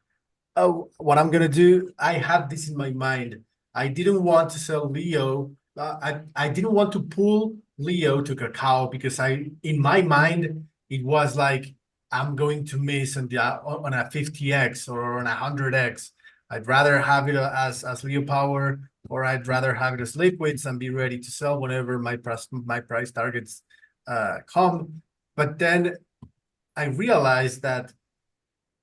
what I'm gonna do, I have this in my mind. I didn't want to sell Leo. I didn't want to pull Leo to Cacao because in my mind, it was like I'm going to miss on a 50x or on a 100x. I'd rather have it as Leo Power, or I'd rather have it as liquids and be ready to sell whenever my price targets come. But then I realized that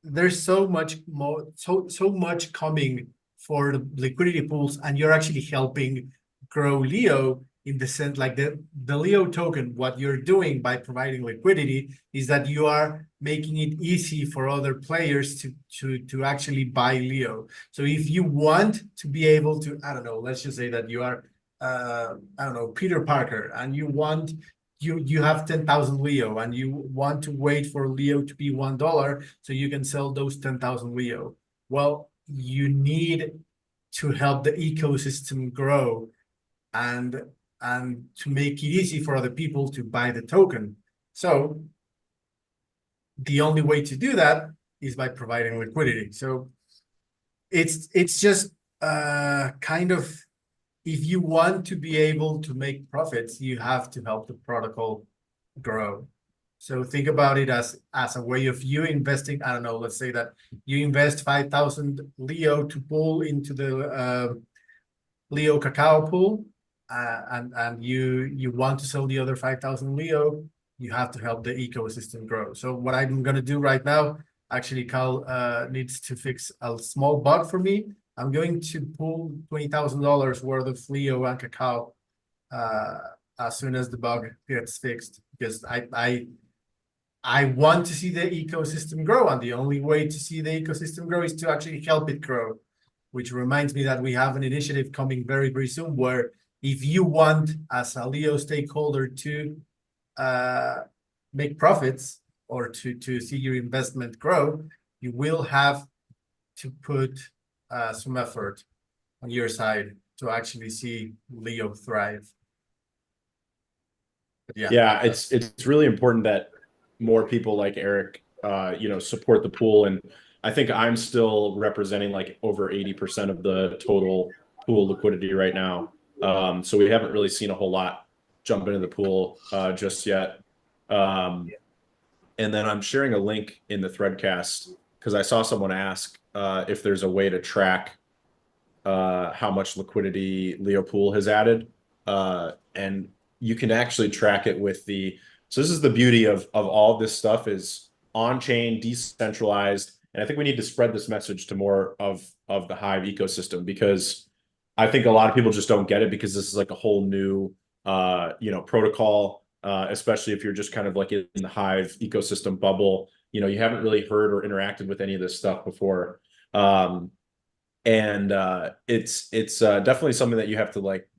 there's so much more, so much coming for the liquidity pools, and you're actually helping grow Leo in the sense like the Leo token. What you're doing by providing liquidity is that you are making it easy for other players to actually buy Leo. So if you want to be able to, I don't know, let's just say that you are I don't know, Peter Parker, and you have 10,000 Leo and you want to wait for Leo to be $1 so you can sell those 10,000 Leo. Well, you need to help the ecosystem grow and to make it easy for other people to buy the token. So the only way to do that is by providing liquidity. So it's just kind of, if you want to be able to make profits, you have to help the protocol grow. So think about it as a way of you investing. I don't know, let's say that you invest 5,000 Leo to pull into the Leo Cacao pool, and you want to sell the other 5,000 Leo, you have to help the ecosystem grow. So what I'm going to do right now, actually, Cal needs to fix a small bug for me. I'm going to pull $20,000 worth of Leo and Cacao as soon as the bug gets fixed, because I want to see the ecosystem grow, and the only way to see the ecosystem grow is to actually help it grow. Which reminds me that we have an initiative coming very, very soon, where if you want, as a Leo stakeholder, to make profits or to see your investment grow, you will have to put some effort on your side to actually see Leo thrive. But yeah, it's really important that more people like Eric, you know, support the pool. And I think I'm still representing like over 80% of the total pool liquidity right now. So we haven't really seen a whole lot jump into the pool just yet. And then I'm sharing a link in the threadcast because I saw someone ask if there's a way to track how much liquidity Leo Pool has added. And you can actually track it with the, so this is the beauty of all this stuff is on-chain, decentralized. And I think we need to spread this message to more of the Hive ecosystem, because I think a lot of people just don't get it, because this is like a whole new, protocol, especially if you're just kind of like in the Hive ecosystem bubble. You haven't really heard or interacted with any of this stuff before. And it's definitely something that you have to like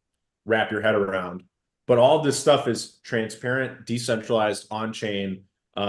wrap your head around. But all of this stuff is transparent, decentralized, on-chain.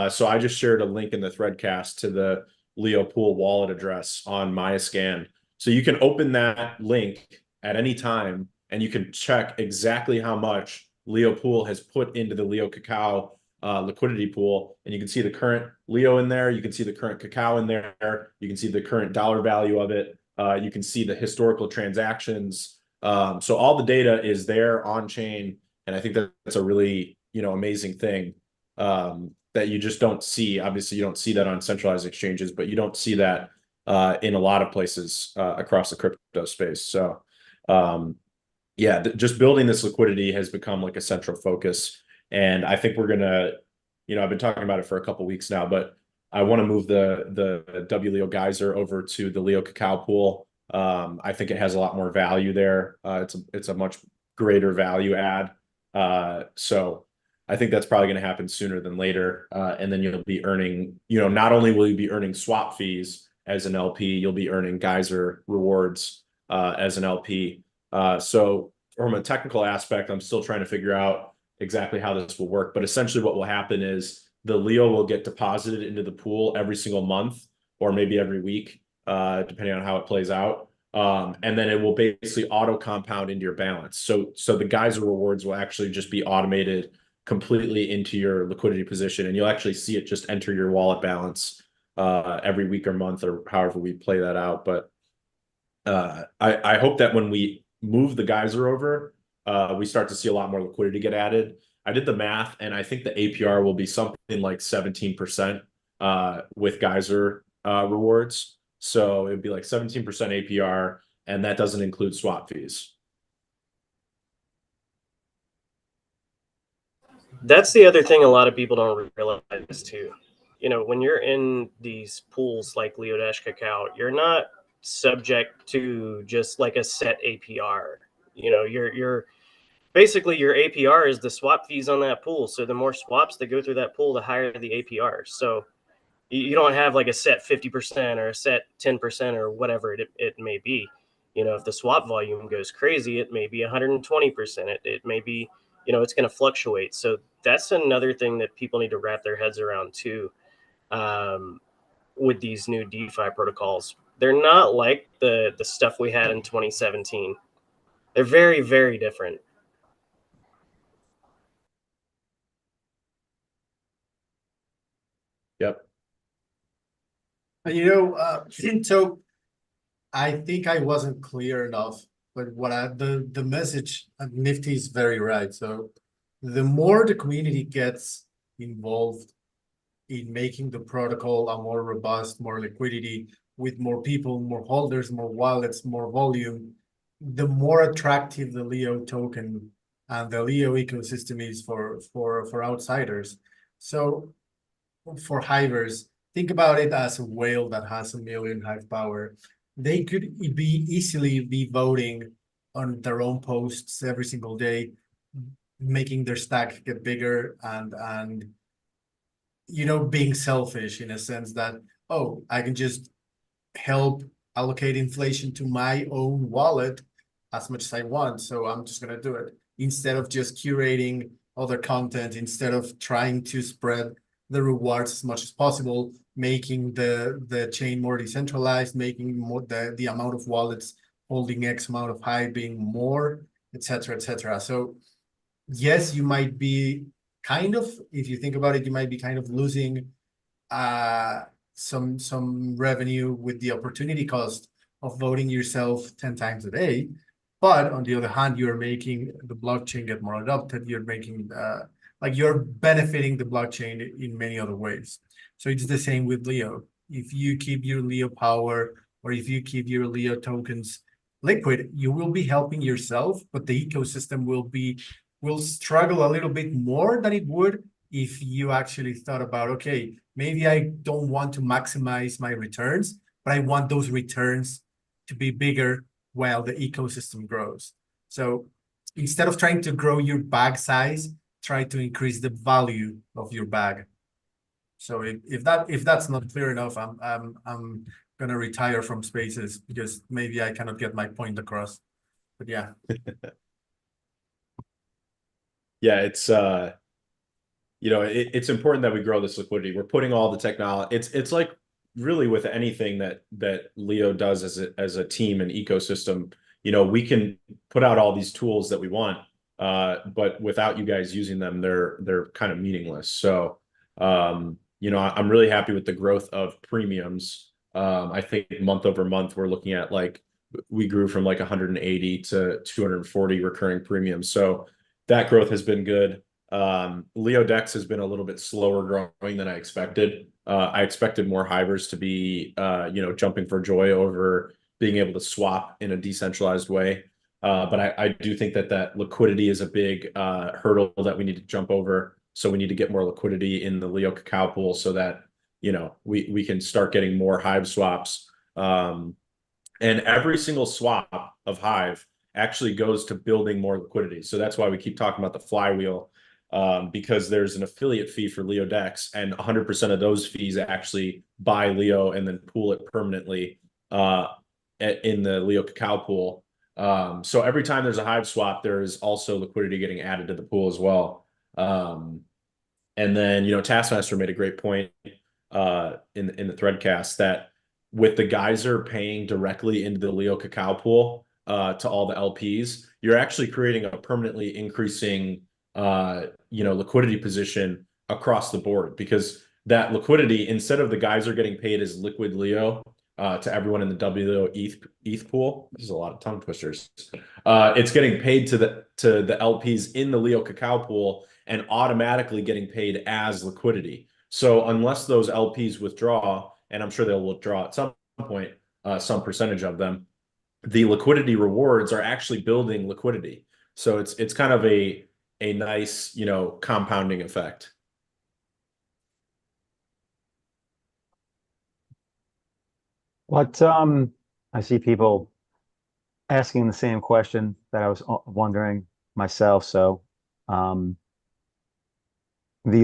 So I just shared a link in the threadcast to the Leo Pool wallet address on Myascan. So you can open that link at any time and you can check exactly how much Leo Pool has put into the Leo Cacao liquidity pool. And you can see the current Leo in there. You can see the current Cacao in there. You can see the current dollar value of it. You can see the historical transactions. So all the data is there on chain. And I think that's a really, amazing thing that you just don't see. Obviously, you don't see that on centralized exchanges, but you don't see that in a lot of places across the crypto space. So just building this liquidity has become like a central focus. And I think we're gonna, I've been talking about it for a couple of weeks now, but I want to move the WLEO Geyser over to the Leo Cacao pool. I think it has a lot more value there. It's a much greater value add. So I think that's probably going to happen sooner than later. And then you'll be earning, not only will you be earning swap fees as an LP, you'll be earning Geyser rewards as an LP. So from a technical aspect, I'm still trying to figure out exactly how this will work. But essentially what will happen is the Leo will get deposited into the pool every single month or maybe every week, depending on how it plays out. And then it will basically auto compound into your balance. So the Geyser rewards will actually just be automated completely into your liquidity position, and you'll actually see it just enter your wallet balance every week or month or however we play that out. But I hope that when we move the Geyser over, we start to see a lot more liquidity get added. I did the math, and I think the APR will be something like 17% with Geyser rewards. So it'd be like 17% APR, and that doesn't include swap fees. That's the other thing a lot of people don't realize too. When you're in these pools like Leo-Cacao, you're not subject to just like a set APR. You're basically, your APR is the swap fees on that pool. So the more swaps that go through that pool, the higher the APR. So you don't have like a set 50% or a set 10% or whatever it may be. If the swap volume goes crazy, it may be 120%. It may be, it's going to fluctuate. So that's another thing that people need to wrap their heads around too. With these new DeFi protocols, they're not like the stuff we had in 2017. They're very, very different. Yep. And so I think I wasn't clear enough, but the message of Nifty is very right. So the more the community gets involved in making the protocol a more robust, more liquidity, with more people, more holders, more wallets, more volume, the more attractive the Leo token and the Leo ecosystem is for outsiders. So for hivers, think about it as a whale that has 1 million hive power. They could easily be voting on their own posts every single day, making their stack get bigger and being selfish in a sense that, oh, I can just help allocate inflation to my own wallet as much as I want. So I'm just going to do it instead of just curating other content, instead of trying to spread the rewards as much as possible, making the chain more decentralized, making more the amount of wallets holding X amount of Hive being more, etc., etc. So yes, you might be if you think about it, you might be kind of losing some revenue with the opportunity cost of voting yourself 10 times a day. But on the other hand, you're making the blockchain get more adopted. You're making like you're benefiting the blockchain in many other ways. So it's the same with Leo. If you keep your Leo power, or if you keep your Leo tokens liquid, you will be helping yourself, but the ecosystem will struggle a little bit more than it would if you actually thought about, okay, maybe I don't want to maximize my returns, but I want those returns to be bigger while the ecosystem grows. So instead of trying to grow your bag size, try to increase the value of your bag. So if that's not clear enough, I'm gonna retire from spaces because maybe I cannot get my point across. But yeah. Yeah, it's it's important that we grow this liquidity. We're putting all the technology. It's like really with anything that Leo does as a team and ecosystem. We can put out all these tools that we want, but without you guys using them, they're kind of meaningless. So I'm really happy with the growth of premiums. I think month over month we're looking at like we grew from like 180 to 240 recurring premiums. So that growth has been good. Leo Dex has been a little bit slower growing than I expected. I expected more Hivers to be jumping for joy over being able to swap in a decentralized way. But I do think that liquidity is a big hurdle that we need to jump over. So we need to get more liquidity in the Leo cacao pool so that we can start getting more Hive swaps. And every single swap of Hive actually goes to building more liquidity. So that's why we keep talking about the flywheel, because there's an affiliate fee for Leo Dex, and 100% of those fees actually buy Leo and then pool it permanently in the Leo cacao pool. So every time there's a Hive swap, there is also liquidity getting added to the pool as well. And then Taskmaster made a great point in the threadcast that with the geyser paying directly into the Leo cacao pool to all the LPs, you're actually creating a permanently increasing liquidity position across the board, because that liquidity, instead of the geyser getting paid as liquid Leo to everyone in the WLEO ETH pool, this is a lot of tongue twisters. It's getting paid to the LPs in the Leo cacao pool and automatically getting paid as liquidity. So unless those LPs withdraw, and I'm sure they'll withdraw at some point, some percentage of them, the liquidity rewards are actually building liquidity. So it's kind of a nice, compounding effect. What I see people asking the same question that I was wondering myself. So the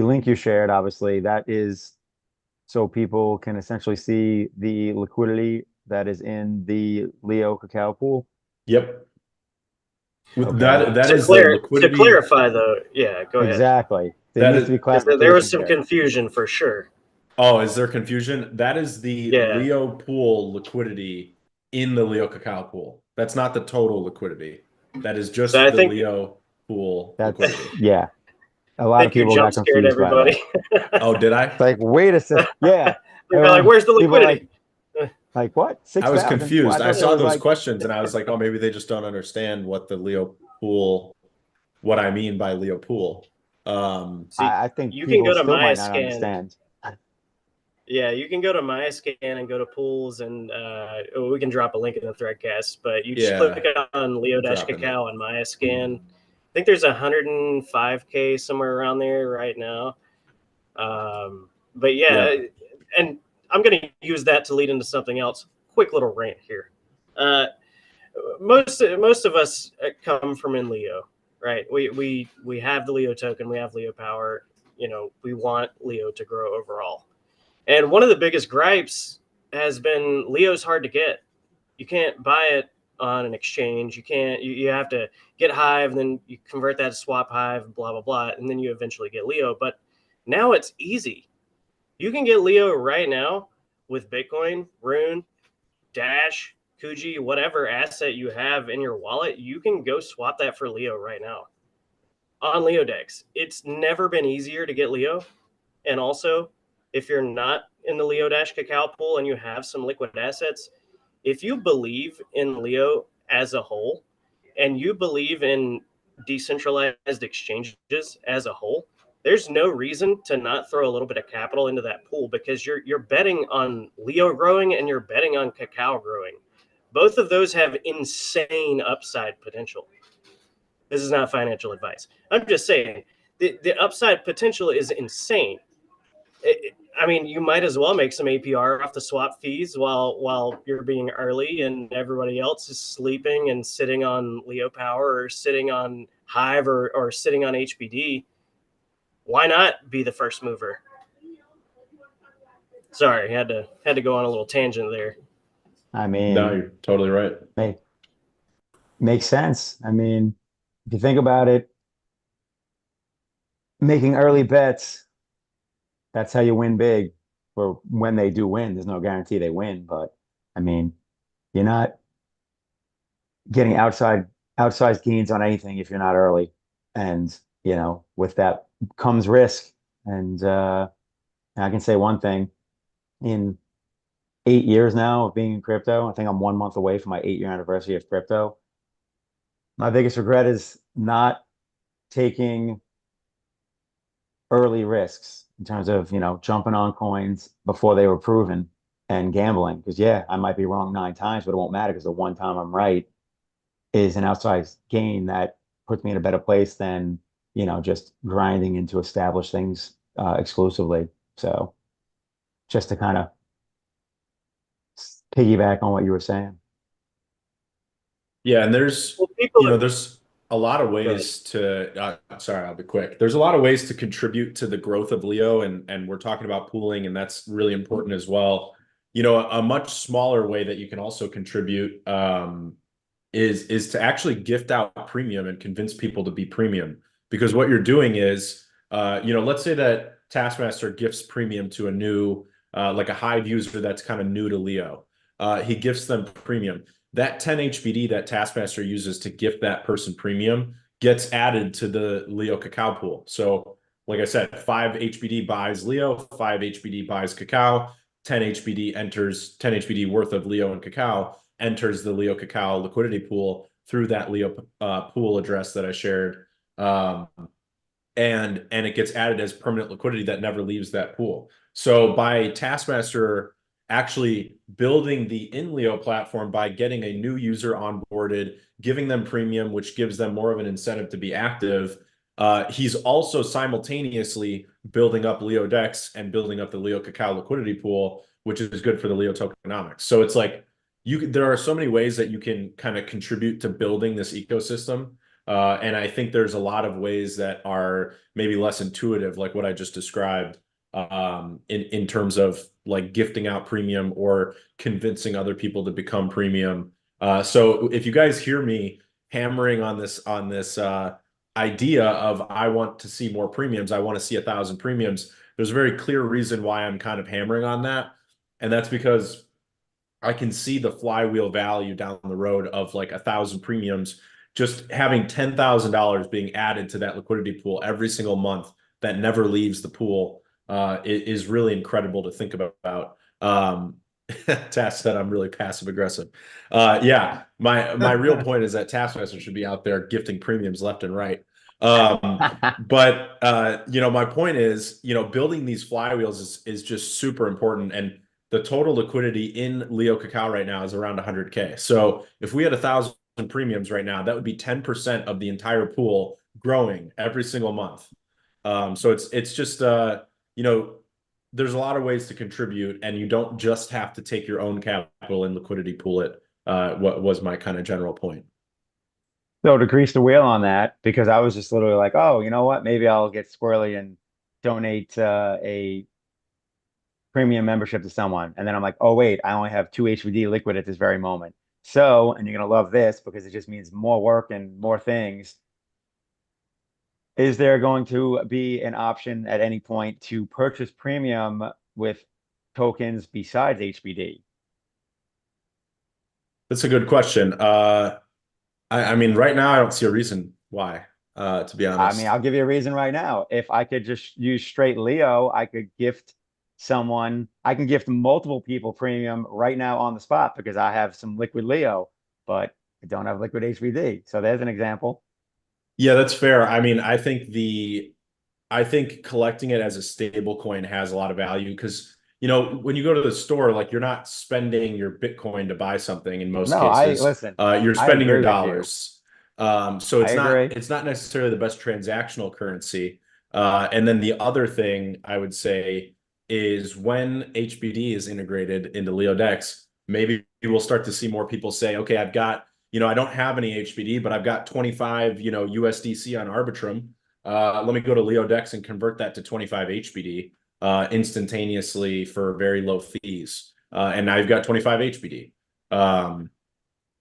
link you shared, obviously, that is so people can essentially see the liquidity that is in the Leo cacao pool. Yep. Okay. That to is the liquidity. To clarify, though, yeah, go ahead. Exactly. There That needs is- to be 'Cause clarification there was some there. confusion for sure. Oh, is there confusion? That is the Yeah. Leo pool liquidity in the Leo cacao pool. That's not the total liquidity. That is just So I the think Leo pool That's liquidity. yeah. A I lot of think you people got jump scared confused by everybody. that. Oh, did I? It's like, wait a second. Yeah. They're like, "Where's the People are liquidity?" like what? I was 6,000? confused. Well, I thought there saw was those like questions and I was like, oh, maybe they just don't understand what the Leo pool, what I mean by Leo pool. See, I think you can people go to still might not MyScan. understand. Yeah, you can go to MyScan and go to pools, and we can drop a link in the threadcast. But you just Yeah. click on Leo Dropping Cacao on MyScan. I think there's 105K somewhere around there right now. But yeah, and I'm going to use that to lead into something else. Quick little rant here. Most of us come from INLEO, right? We have the Leo token, we have Leo power. We want Leo to grow overall. And one of the biggest gripes has been Leo's hard to get. You can't buy it on an exchange. You can't. You have to get Hive, and then you convert that to swap Hive, blah blah blah, and then you eventually get Leo. But now it's easy. You can get Leo right now with Bitcoin, Rune, Dash, Kuji, whatever asset you have in your wallet. You can go swap that for Leo right now on Leo Dex. It's never been easier to get Leo, and also, if you're not in the Leo Dash Cacao pool and you have some liquid assets, if you believe in Leo as a whole, and you believe in decentralized exchanges as a whole, there's no reason to not throw a little bit of capital into that pool, because you're betting on Leo growing and you're betting on cacao growing. Both of those have insane upside potential. This is not financial advice. I'm just saying the upside potential is insane. I mean, you might as well make some APR off the swap fees while you're being early and everybody else is sleeping and sitting on Leo Power or sitting on Hive or sitting on HBD. Why not be the first mover? Sorry, had to go on a little tangent there. I No, mean, you're totally right. makes sense. I mean, if you think about it, making early bets, that's how you win big. For when they do win, there's no guarantee they win, but I mean, you're not getting outsized gains on anything if you're not early. And, with that comes risk. And I can say one thing, in 8 years now of being in crypto, I think I'm 1 month away from my 8-year anniversary of crypto. My biggest regret is not taking early risks in terms of, jumping on coins before they were proven and gambling. Because yeah, I might be wrong 9 times, but it won't matter because the one time I'm right is an outsized gain that puts me in a better place than, just grinding into established things exclusively. So just to kind of piggyback on what you were saying. Yeah, and there's Well, people are, there's a lot of ways to sorry, I'll be quick. There's a lot of ways to contribute to the growth of Leo, and we're talking about pooling, and that's really important as well. A much smaller way that you can also contribute is to actually gift out premium and convince people to be premium. Because what you're doing is, let's say that Taskmaster gifts premium to a new, like a Hive user that's kind of new to Leo. He gifts them premium. That 10 HBD that Taskmaster uses to gift that person premium gets added to the Leo cacao pool. So, like I said, 5 HBD buys Leo, 5 HBD buys cacao, 10 HBD enters 10 HBD worth of Leo and cacao enters the Leo cacao liquidity pool through that Leo pool address that I shared. And it gets added as permanent liquidity that never leaves that pool. So by Taskmaster actually building the INLEO platform by getting a new user onboarded, giving them premium, which gives them more of an incentive to be active, he's also simultaneously building up Leo Dex and building up the Leo cacao liquidity pool, which is good for the Leo tokenomics. So it's like there are so many ways that you can kind of contribute to building this ecosystem. And I think there's a lot of ways that are maybe less intuitive, like what I just described, in terms of like gifting out premium or convincing other people to become premium. So if you guys hear me hammering on this idea of I want to see more premiums, I want to see 1,000 premiums, there's a very clear reason why I'm kind of hammering on that. And that's because I can see the flywheel value down the road of like 1,000 premiums, just having $10,000 being added to that liquidity pool every single month that never leaves the pool is really incredible to think about. Task said I'm really passive aggressive. Yeah, my real point is that Taskmaster should be out there gifting premiums left and right. But my point is, building these flywheels is just super important, and the total liquidity in Leo Cacao right now is around 100K. So if we had 1,000 premiums right now, that would be 10% of the entire pool growing every single month. So it's just there's a lot of ways to contribute, and you don't just have to take your own capital and liquidity pool it. What was my kind of general point? So to grease the wheel on that, because I was just literally like, oh, you know what? Maybe I'll get squirrely and donate a premium membership to someone. And then I'm like, oh, wait, I only have 2 HVD liquid at this very moment. So, and you're going to love this because it just means more work and more things. Is there going to be an option at any point to purchase premium with tokens besides HBD? That's a good question. I mean, right now I don't see a reason why, to be I mean, honest. I'll give you a reason right now. If I could just use straight Leo, I could gift I can gift multiple people premium right now on the spot because I have some liquid Leo. But I don't have liquid HBD. So there's an example. Yeah, that's fair. I mean, I think collecting it as a stable coin has a lot of value because, you know, when you go to the store, like you're not spending your Bitcoin to buy something in most No, cases. listen, You're I spending your agree with you. dollars. So I agree. it's not necessarily the best transactional currency. And then the other thing I would say is when HBD is integrated into LeoDex, maybe we'll start to see more people say, okay, I've got, you know, I don't have any HBD, but I've got 25, you know, USDC on Arbitrum. Let me go to LeoDex and convert that to 25 HBD instantaneously for very low fees. And now you've got 25 HBD.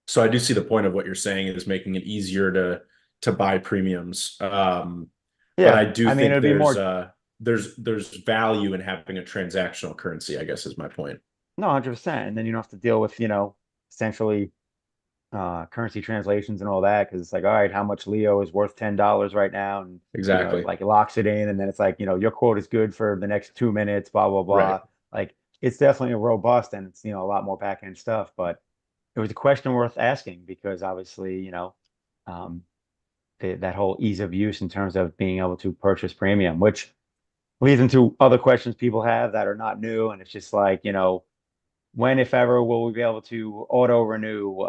So I do see the point of what you're saying is making it easier to buy premiums. But I Yeah. do I mean, think it'd be more. there's value in having a transactional currency, I guess is my point. No, 100%. And then you don't have to deal with, essentially currency translations and all that because it's like, all right, how much Leo is worth $10 right now, and Exactly. like it locks it in, and then it's like, your quote is good for the next 2 minutes, blah blah Right. blah. Like it's definitely robust and it's a lot more back end stuff, but it was a question worth asking because obviously um, that whole ease of use in terms of being able to purchase premium, which leads into other questions people have that are not new, and it's just like when, if ever, will we be able to auto renew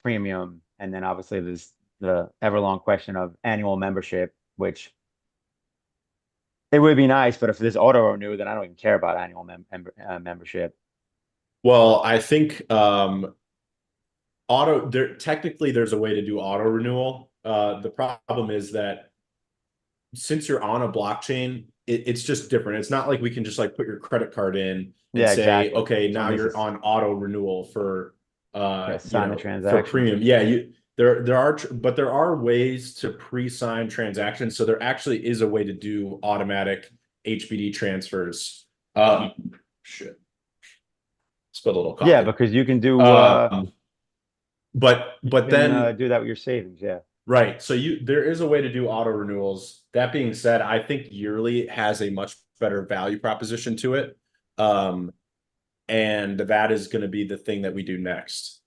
premium? And then obviously there's the ever long question of annual membership, which it would be nice, but if there's auto renew, then I don't even care about annual membership. Well, I think technically there's a way to do auto renewal. The problem is that since you're on a blockchain, it's just different. It's not like we can just like put your credit card in and Yeah, say, exactly. okay, now Someone needs you're on auto renewal for to you sign the know, for transaction. premium. Yeah, but there are ways to pre-sign transactions. So there actually is a way to do automatic HBD transfers. Shit. Spilled a little Yeah, coffee. because you can do But then do that with your savings. Yeah. right. So there is a way to do auto renewals. That being said, I think yearly has a much better value proposition to it. And that is going to be the thing that we do next.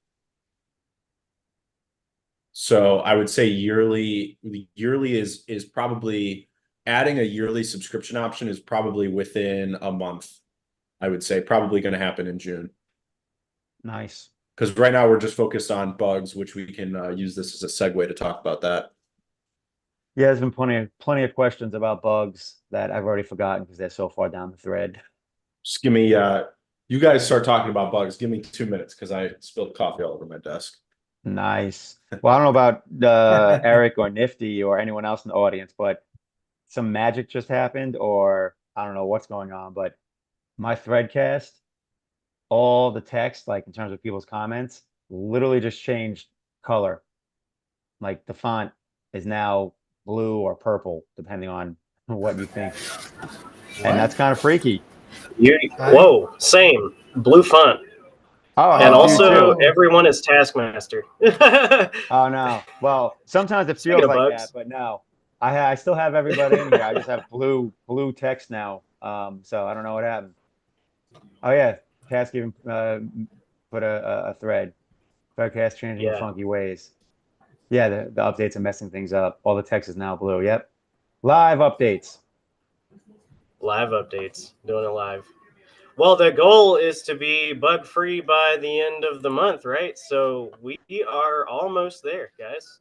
So I would say yearly is probably adding a yearly subscription option is probably within a month. I would say probably going to happen in June. Nice. Because right now we're just focused on bugs, which we can use this as a segue to talk about that. Yeah, there's been plenty of questions about bugs that I've already forgotten because they're so far down the thread. Just give me you guys start talking about bugs. Give me 2 minutes because I spilled coffee all over my desk. Nice. Well, I don't know about Eric or Nifty or anyone else in the audience, but some magic just happened, or I don't know what's going on, but my threadcast, all the text, like in terms of people's comments, literally just changed color. Like the font is now blue or purple, depending on what you think. And that's kind of freaky. Whoa, same blue font. Oh, I And have you also, too. everyone is Taskmaster. Oh no. Well, sometimes it Speaking feels of like bugs, that, but no. I still have everybody in here. I just have blue text now. So I don't know what happened. Oh yeah, Task even put a thread. Threadcast changing in yeah, funky ways. Yeah, the updates are messing things up. All the text is now blue. Yep. Live updates. live updates, doing it live. Well, the goal is to be bug free by the end of the month, right? So we are almost there, guys.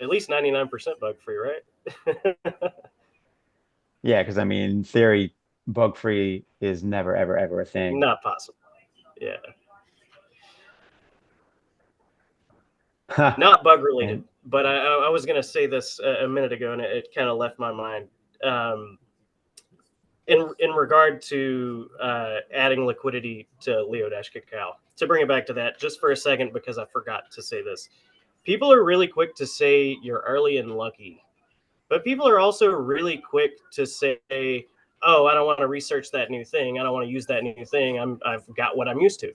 At least 99% bug free, right? Yeah, because I mean, in theory, bug free is never, ever, ever a thing. Not possible. Yeah. Not bug related, And but I was going to say this a minute ago and it kind of left my mind. In regard to adding liquidity to Leo-Cacao, to bring it back to that just for a second, because I forgot to say this. People are really quick to say you're early and lucky, but people are also really quick to say, oh, I don't want to research that new thing. I don't want to use that new thing. I've got what I'm used to.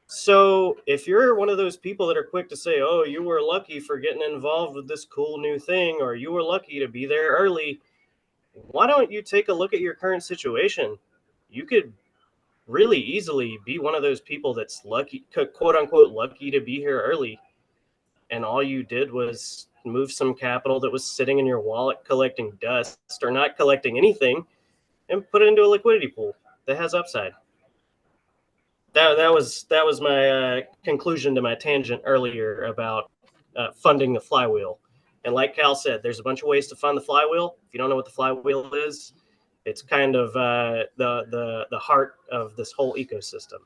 So if you're one of those people that are quick to say, oh, you were lucky for getting involved with this cool new thing, or you were lucky to be there early, why don't you take a look at your current situation? You could really easily be one of those people that's lucky, quote unquote, lucky to be here early. and all you did was move some capital that was sitting in your wallet collecting dust or not collecting anything and put it into a liquidity pool that has upside. That was my conclusion to my tangent earlier about funding the flywheel. And like Cal said, there's a bunch of ways to fund the flywheel. If you don't know what the flywheel is, it's kind of the heart of this whole ecosystem.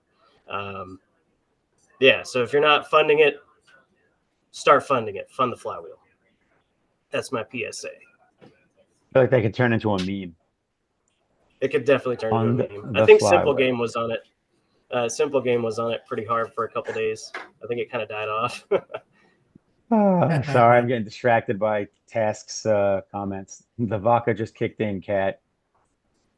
Yeah, so if you're not funding it, start funding it. Fund the flywheel. That's my PSA. I feel like they could turn into a meme. It could definitely turn into a Fund meme. I the think Simple flywheel. Game was on it. Simple Game was on it pretty hard for a couple days. I think it kind of died off. Sorry, I'm getting distracted by tasks comments. The vodka just kicked in, Cat.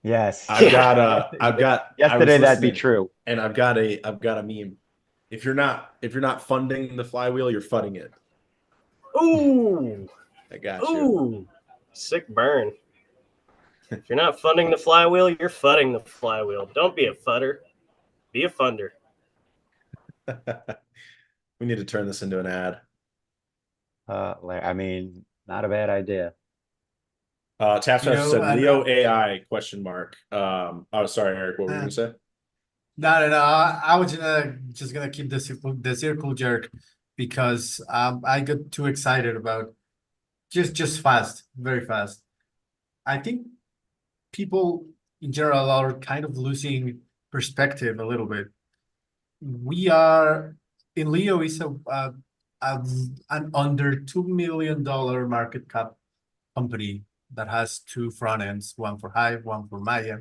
Yes. I've got I was Yesterday that'd be listening, true. and I've got a meme. If you're not funding the flywheel, you're fudding it. Ooh, I got you. ooh, sick burn. If you're not funding the flywheel, you're fudding the flywheel. Don't be a fudder. Be a funder. We need to turn this into an ad. I mean, not a bad idea. Taskmaster said and, LEOai question mark. Oh, sorry, Eric. What were you gonna say? No. I was just gonna keep the circle jerk because I got too excited about just fast, very fast. I think people in general are kind of losing perspective a little bit. We are INLEO is an under $2 million market cap company that has two front ends, one for Hive, one for Maya.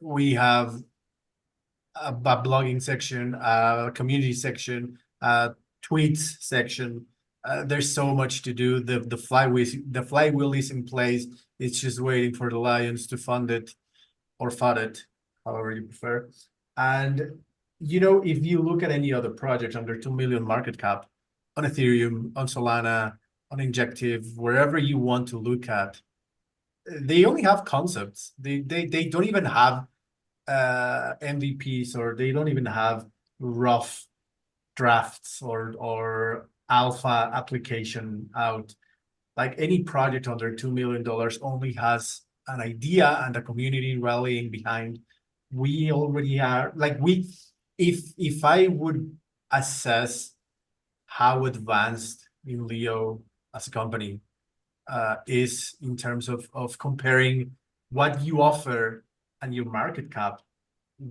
We have a blogging section, a community section, a tweets section. There's so much to do. The flywheel is in place. It's just waiting for the Lions to fund it or fund it, however you prefer. And if you look at any other project under 2 million market cap on Ethereum, on Solana, on Injective, wherever you want to look at, they only have concepts. They don't even have MVPs, or they don't even have rough drafts or alpha application out. Like any project under $2 million only has an idea and a community rallying behind. We already are if I would assess how advanced INLEO as a company is in terms of comparing what you offer and your market cap,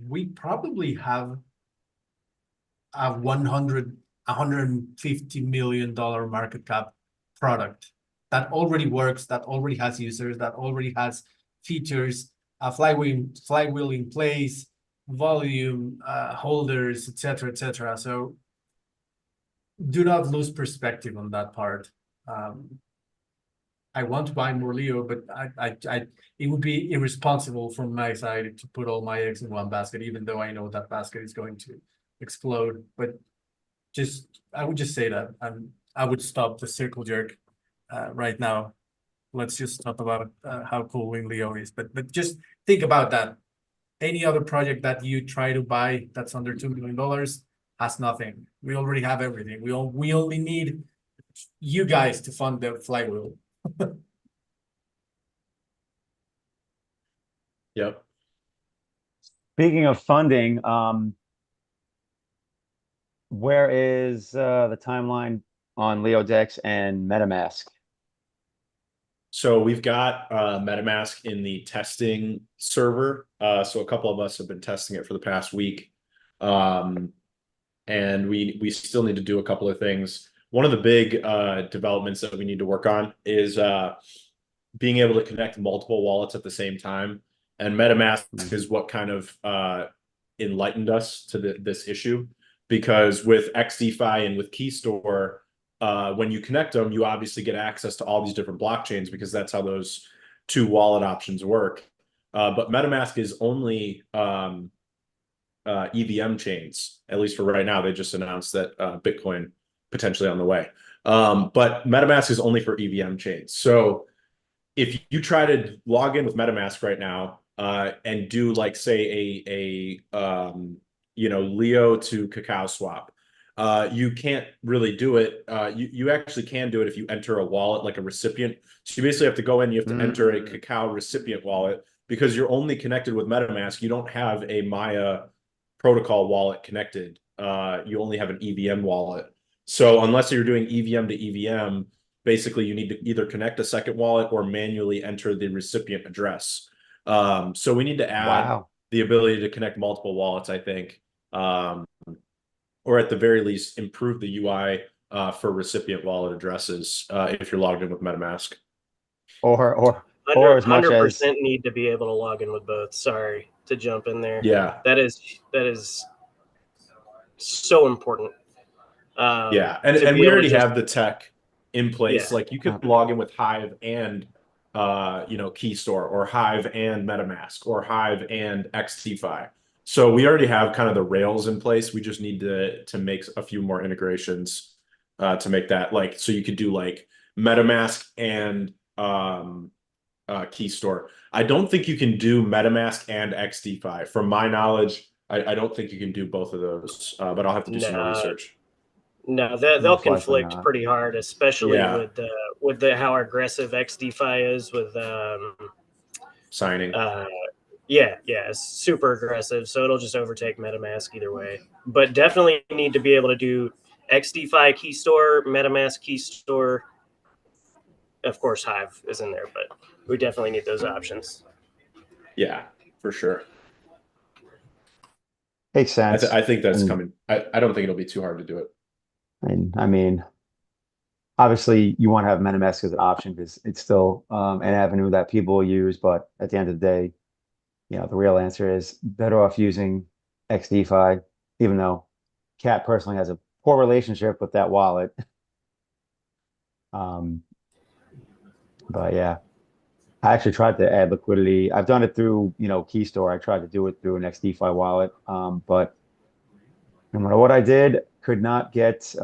we probably have a $150 million market cap product that already works, that already has users, that already has features, a flywheel in place, volume, holders, etc., etc. So do not lose perspective on that part. I want to buy more Leo, but it would be irresponsible from my side to put all my eggs in one basket, even though I know that basket is going to explode. But I would just say that, and I would stop the circle jerk right now. Let's just talk about how cool INLEO is. But just think about that. Any other project that you try to buy that's under $2 million has nothing. We already have everything. We only need you guys to fund the flywheel. Yep. Speaking of funding, where is the timeline on LeoDex and MetaMask? So we've got MetaMask in the testing server. So a couple of us have been testing it for the past week. And we still need to do a couple of things. One of the big developments that we need to work on is being able to connect multiple wallets at the same time. And MetaMask is what kind of enlightened us to this issue, because with XDeFi and with Keystore, when you connect them, you obviously get access to all these different blockchains, because that's how those two wallet options work. But MetaMask is only EVM chains, at least for right now. They just announced that Bitcoin potentially on the way. But MetaMask is only for EVM chains. So if you try to log in with MetaMask right now and do, like, say a Leo to Cacao swap, You can't really do it. You actually can do it if you enter a wallet, like a recipient. So you basically have to go in, you have to enter a Cacao recipient wallet, because you're only connected with MetaMask. You don't have a Maya protocol wallet connected. You only have an EVM wallet. So unless you're doing EVM to EVM, basically you need to either connect a second wallet or manually enter the recipient address. So we need to add Wow. the ability to connect multiple wallets, I think. Or at the very least, improve the UI for recipient wallet addresses if you're logged in with MetaMask. Or as much as 100% need to be able to log in with both. Sorry to jump in there. Yeah. That is so important. Yeah, and to be we able to already just have the tech in place. Yeah. Like you could log in with Hive and Keystore, or Hive and MetaMask, or Hive and XDeFi. So we already have kind of the rails in place. We just need to make a few more integrations to make that, like, so you could do like MetaMask and Keystore. I don't think you can do MetaMask and XDeFi. From my knowledge, I don't think you can do both of those. But I'll have to do some more research. No, they'll Most likely conflict not. pretty hard, especially Yeah. with how aggressive XDeFi is with Signing. yeah, it's super aggressive. So it'll just overtake MetaMask either way. But definitely need to be able to do XDeFi Keystore, MetaMask Keystore. Of course, Hive is in there, but we definitely need those options. Yeah, for sure. Makes sense. I think that's And- coming. I don't think it'll be too hard to do it. And I mean, obviously you want to have MetaMask as an option because it's still an avenue that people use, but at the end of the day, the real answer is better off using XDeFi, even though Cat personally has a poor relationship with that wallet. But yeah, I actually tried to add liquidity. I've done it through, Keystore. I tried to do it through an XDeFi wallet. But no matter what I did, could not get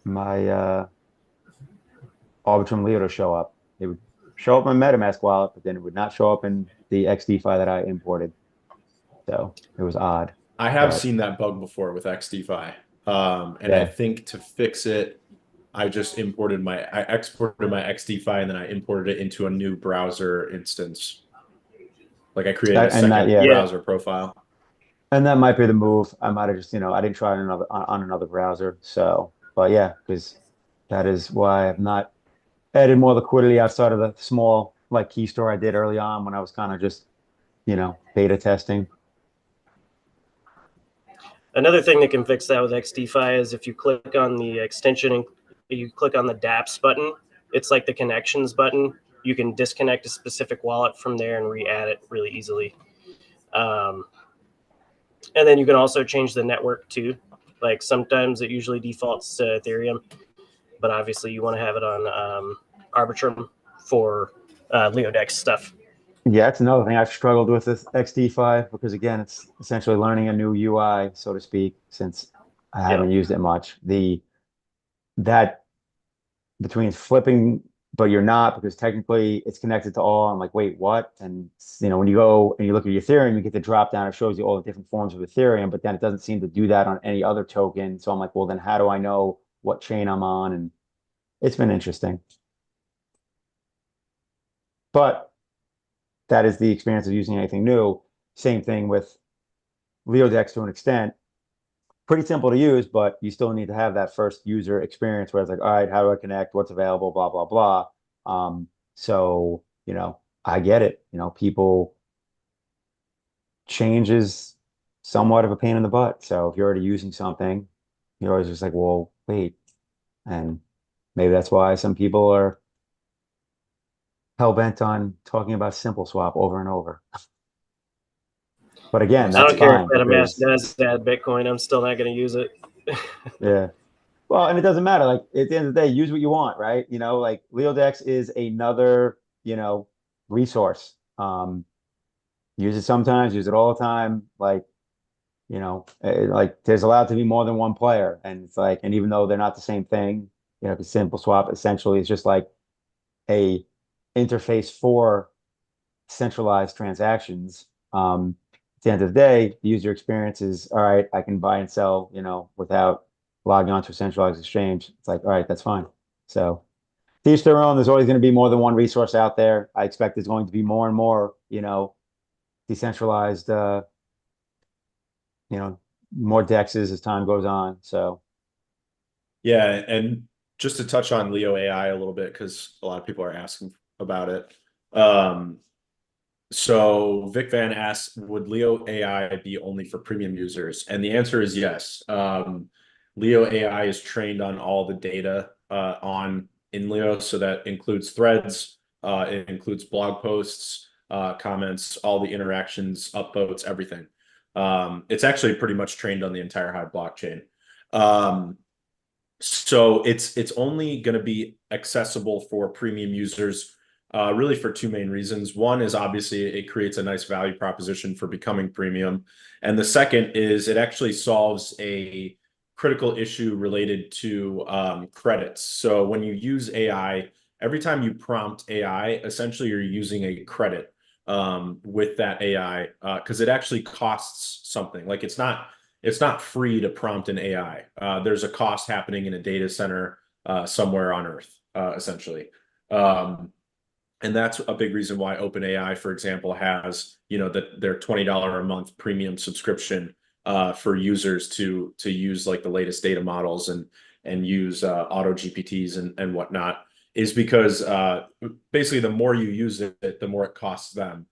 my Arbitrum Leo to show up. It would show up in my MetaMask wallet, but then it would not show up in the XDeFi that I imported. So it was odd. I have But seen that bug before with XDeFi. And I yeah, think to fix it, I exported my XDeFi, and then I imported it into a new browser instance. Like I created a and that second yeah, browser profile. and that might be the move. I might have just, I didn't try it on another browser. So, but yeah, because that is why I've not added more liquidity outside of the small like key store I did early on when I was kind of just, beta testing. Another thing that can fix that with XDeFi is if you click on the extension and you click on the dApps button, it's like the connections button. You can disconnect a specific wallet from there and re-add it really easily. And then you can also change the network too. Like sometimes it usually defaults to Ethereum, but obviously you want to have it on Arbitrum for LeoDex stuff. Yeah, that's another thing I've struggled with XDeFi because again, it's essentially learning a new UI, so to speak, since I haven't used it much. That between flipping, but you're not because technically it's connected to all. I'm like, wait, what? And when you go and you look at Ethereum, you get the drop down. It shows you all the different forms of Ethereum, but then it doesn't seem to do that on any other token. So I'm like, well, then how do I know what chain I'm on? And it's been interesting. But that is the experience of using anything new. Same thing with LeoDex to an extent. Pretty simple to use, but you still need to have that first user experience where it's like, all right, how do I connect? What's available? Blah, blah, blah. So, I get it. People change is somewhat of a pain in the butt. So if you're already using something, you're always just like, well, wait. And maybe that's why some people are hell bent on talking about simple swap over and over. But again, I that's don't care if fine MetaMask because does add Bitcoin. I'm still not going to use it. yeah. Well, and it doesn't matter. Like at the end of the day, use what you want, right? Like LeoDex is another, resource. Use it sometimes, use it all the time. Like, like there's allowed to be more than one player. And it's like, and even though they're not the same thing, the simple swap essentially is just like a interface for centralized transactions. at the end of the day, the user experience is all right. I can buy and sell, without logging onto a centralized exchange. It's like, all right, that's fine. So to each their own. There's always going to be more than one resource out there. I expect there's going to be more and more, decentralized, you know, more dexes as time goes on. So Yeah, and just to touch on LEOai a little bit, because a lot of people are asking about it. So Vic Van asks, would LEOai be only for premium users? And the answer is yes. LEOai is trained on all the data on INLEO, so that includes threads, it includes blog posts, comments, all the interactions, upvotes, everything. It's actually pretty much trained on the entire Hive blockchain. So it's only going to be accessible for premium users, really for two main reasons. One is obviously it creates a nice value proposition for becoming premium, and the second is it actually solves a critical issue related to credits. So when you use AI, every time you prompt AI, essentially you're using a credit with that AI because it actually costs something. Like it's not free to prompt an AI. There's a cost happening in a data center somewhere on Earth, essentially. And that's a big reason why OpenAI, for example, has their $20 a month premium subscription for users to use like the latest data models and use auto GPTs and whatnot, is because basically the more you use it, the more it costs them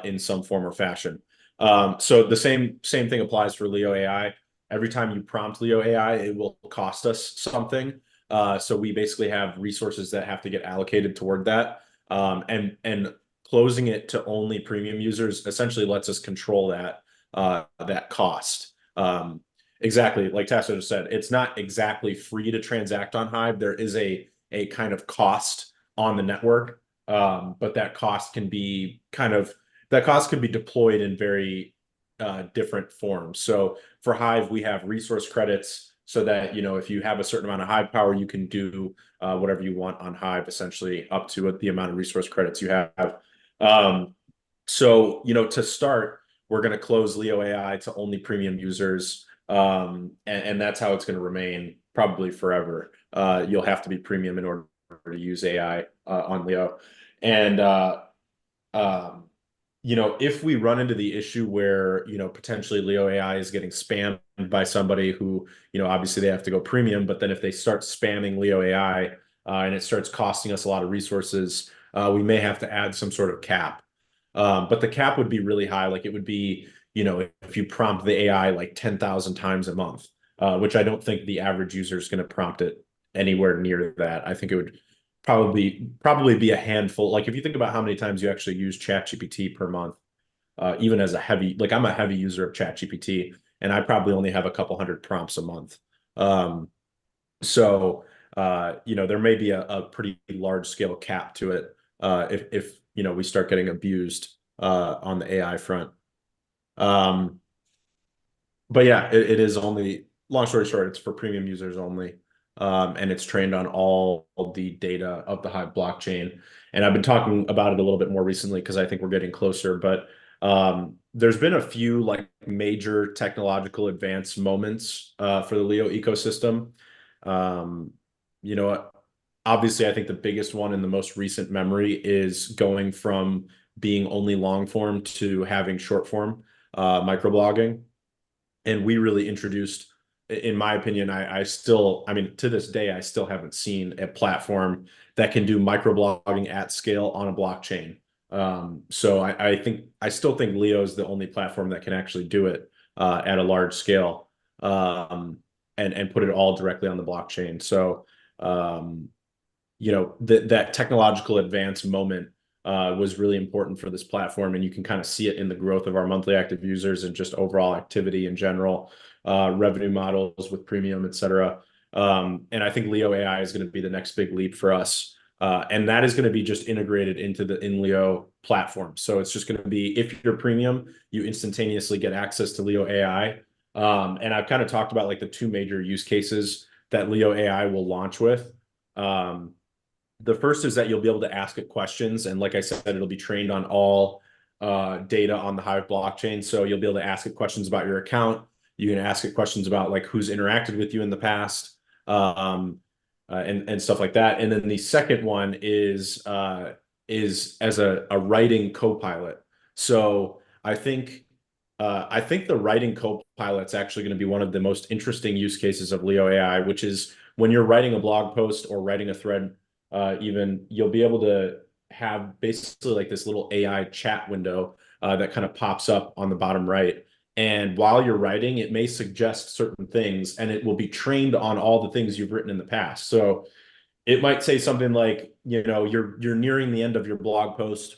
in some form or fashion. So the same thing applies for LEOai. Every time you prompt LEOai, it will cost us something. So we basically have resources that have to get allocated toward that. And closing it to only premium users essentially lets us control that cost. Exactly, like Tasso just said, it's not exactly free to transact on Hive. There is a kind of cost on the network, but that cost can be deployed in very different forms. So for Hive, we have resource credits so that, if you have a certain amount of Hive power, you can do whatever you want on Hive, essentially up to the amount of resource credits you have. So, to start, we're going to close LEOai to only premium users. And that's how it's going to remain probably forever. You'll have to be premium in order to use AI on Leo. And if we run into the issue where, potentially LEOai is getting spammed by somebody who, obviously they have to go premium, but then if they start spamming LEOai and it starts costing us a lot of resources, we may have to add some sort of cap. But the cap would be really high. Like it would be, if you prompt the AI like 10,000 times a month, which I don't think the average user is going to prompt it anywhere near that. I think it would probably be a handful. Like if you think about how many times you actually use ChatGPT per month, even as I'm a heavy user of ChatGPT, and I probably only have a couple hundred prompts a month. So there may be a pretty large scale cap to it if we start getting abused on the AI front. But yeah, it is only, long story short, it's for premium users only. And it's trained on all the data of the Hive blockchain. And I've been talking about it a little bit more recently because I think we're getting closer. But there's been a few like major technological advance moments for the Leo ecosystem. Obviously, I think the biggest one in the most recent memory is going from being only long form to having short form microblogging. And we really introduced, in my opinion, to this day, I still haven't seen a platform that can do microblogging at scale on a blockchain. So I still think Leo is the only platform that can actually do it at a large scale and put it all directly on the blockchain. So, that technological advance moment was really important for this platform, and you can kind of see it in the growth of our monthly active users and just overall activity in general, revenue models with premium, et cetera. And I think LEOai is going to be the next big leap for us. And that is going to be just integrated into the INLEO platform. So it's just going to be, if you're premium, you instantaneously get access to LEOai. And I've kind of talked about like the two major use cases that LEOai will launch with. The first is that you'll be able to ask it questions. And like I said, it'll be trained on all data on the Hive blockchain. So you'll be able to ask it questions about your account. You can ask it questions about like who's interacted with you in the past, and stuff like that. And then the second one is as a writing co-pilot. So I think the writing co-pilot's actually going to be one of the most interesting use cases of LeoAI, which is when you're writing a blog post or writing a thread, even you'll be able to have basically like this little AI chat window that kind of pops up on the bottom right. And while you're writing, it may suggest certain things, and it will be trained on all the things you've written in the past. So it might say something like, you're nearing the end of your blog post,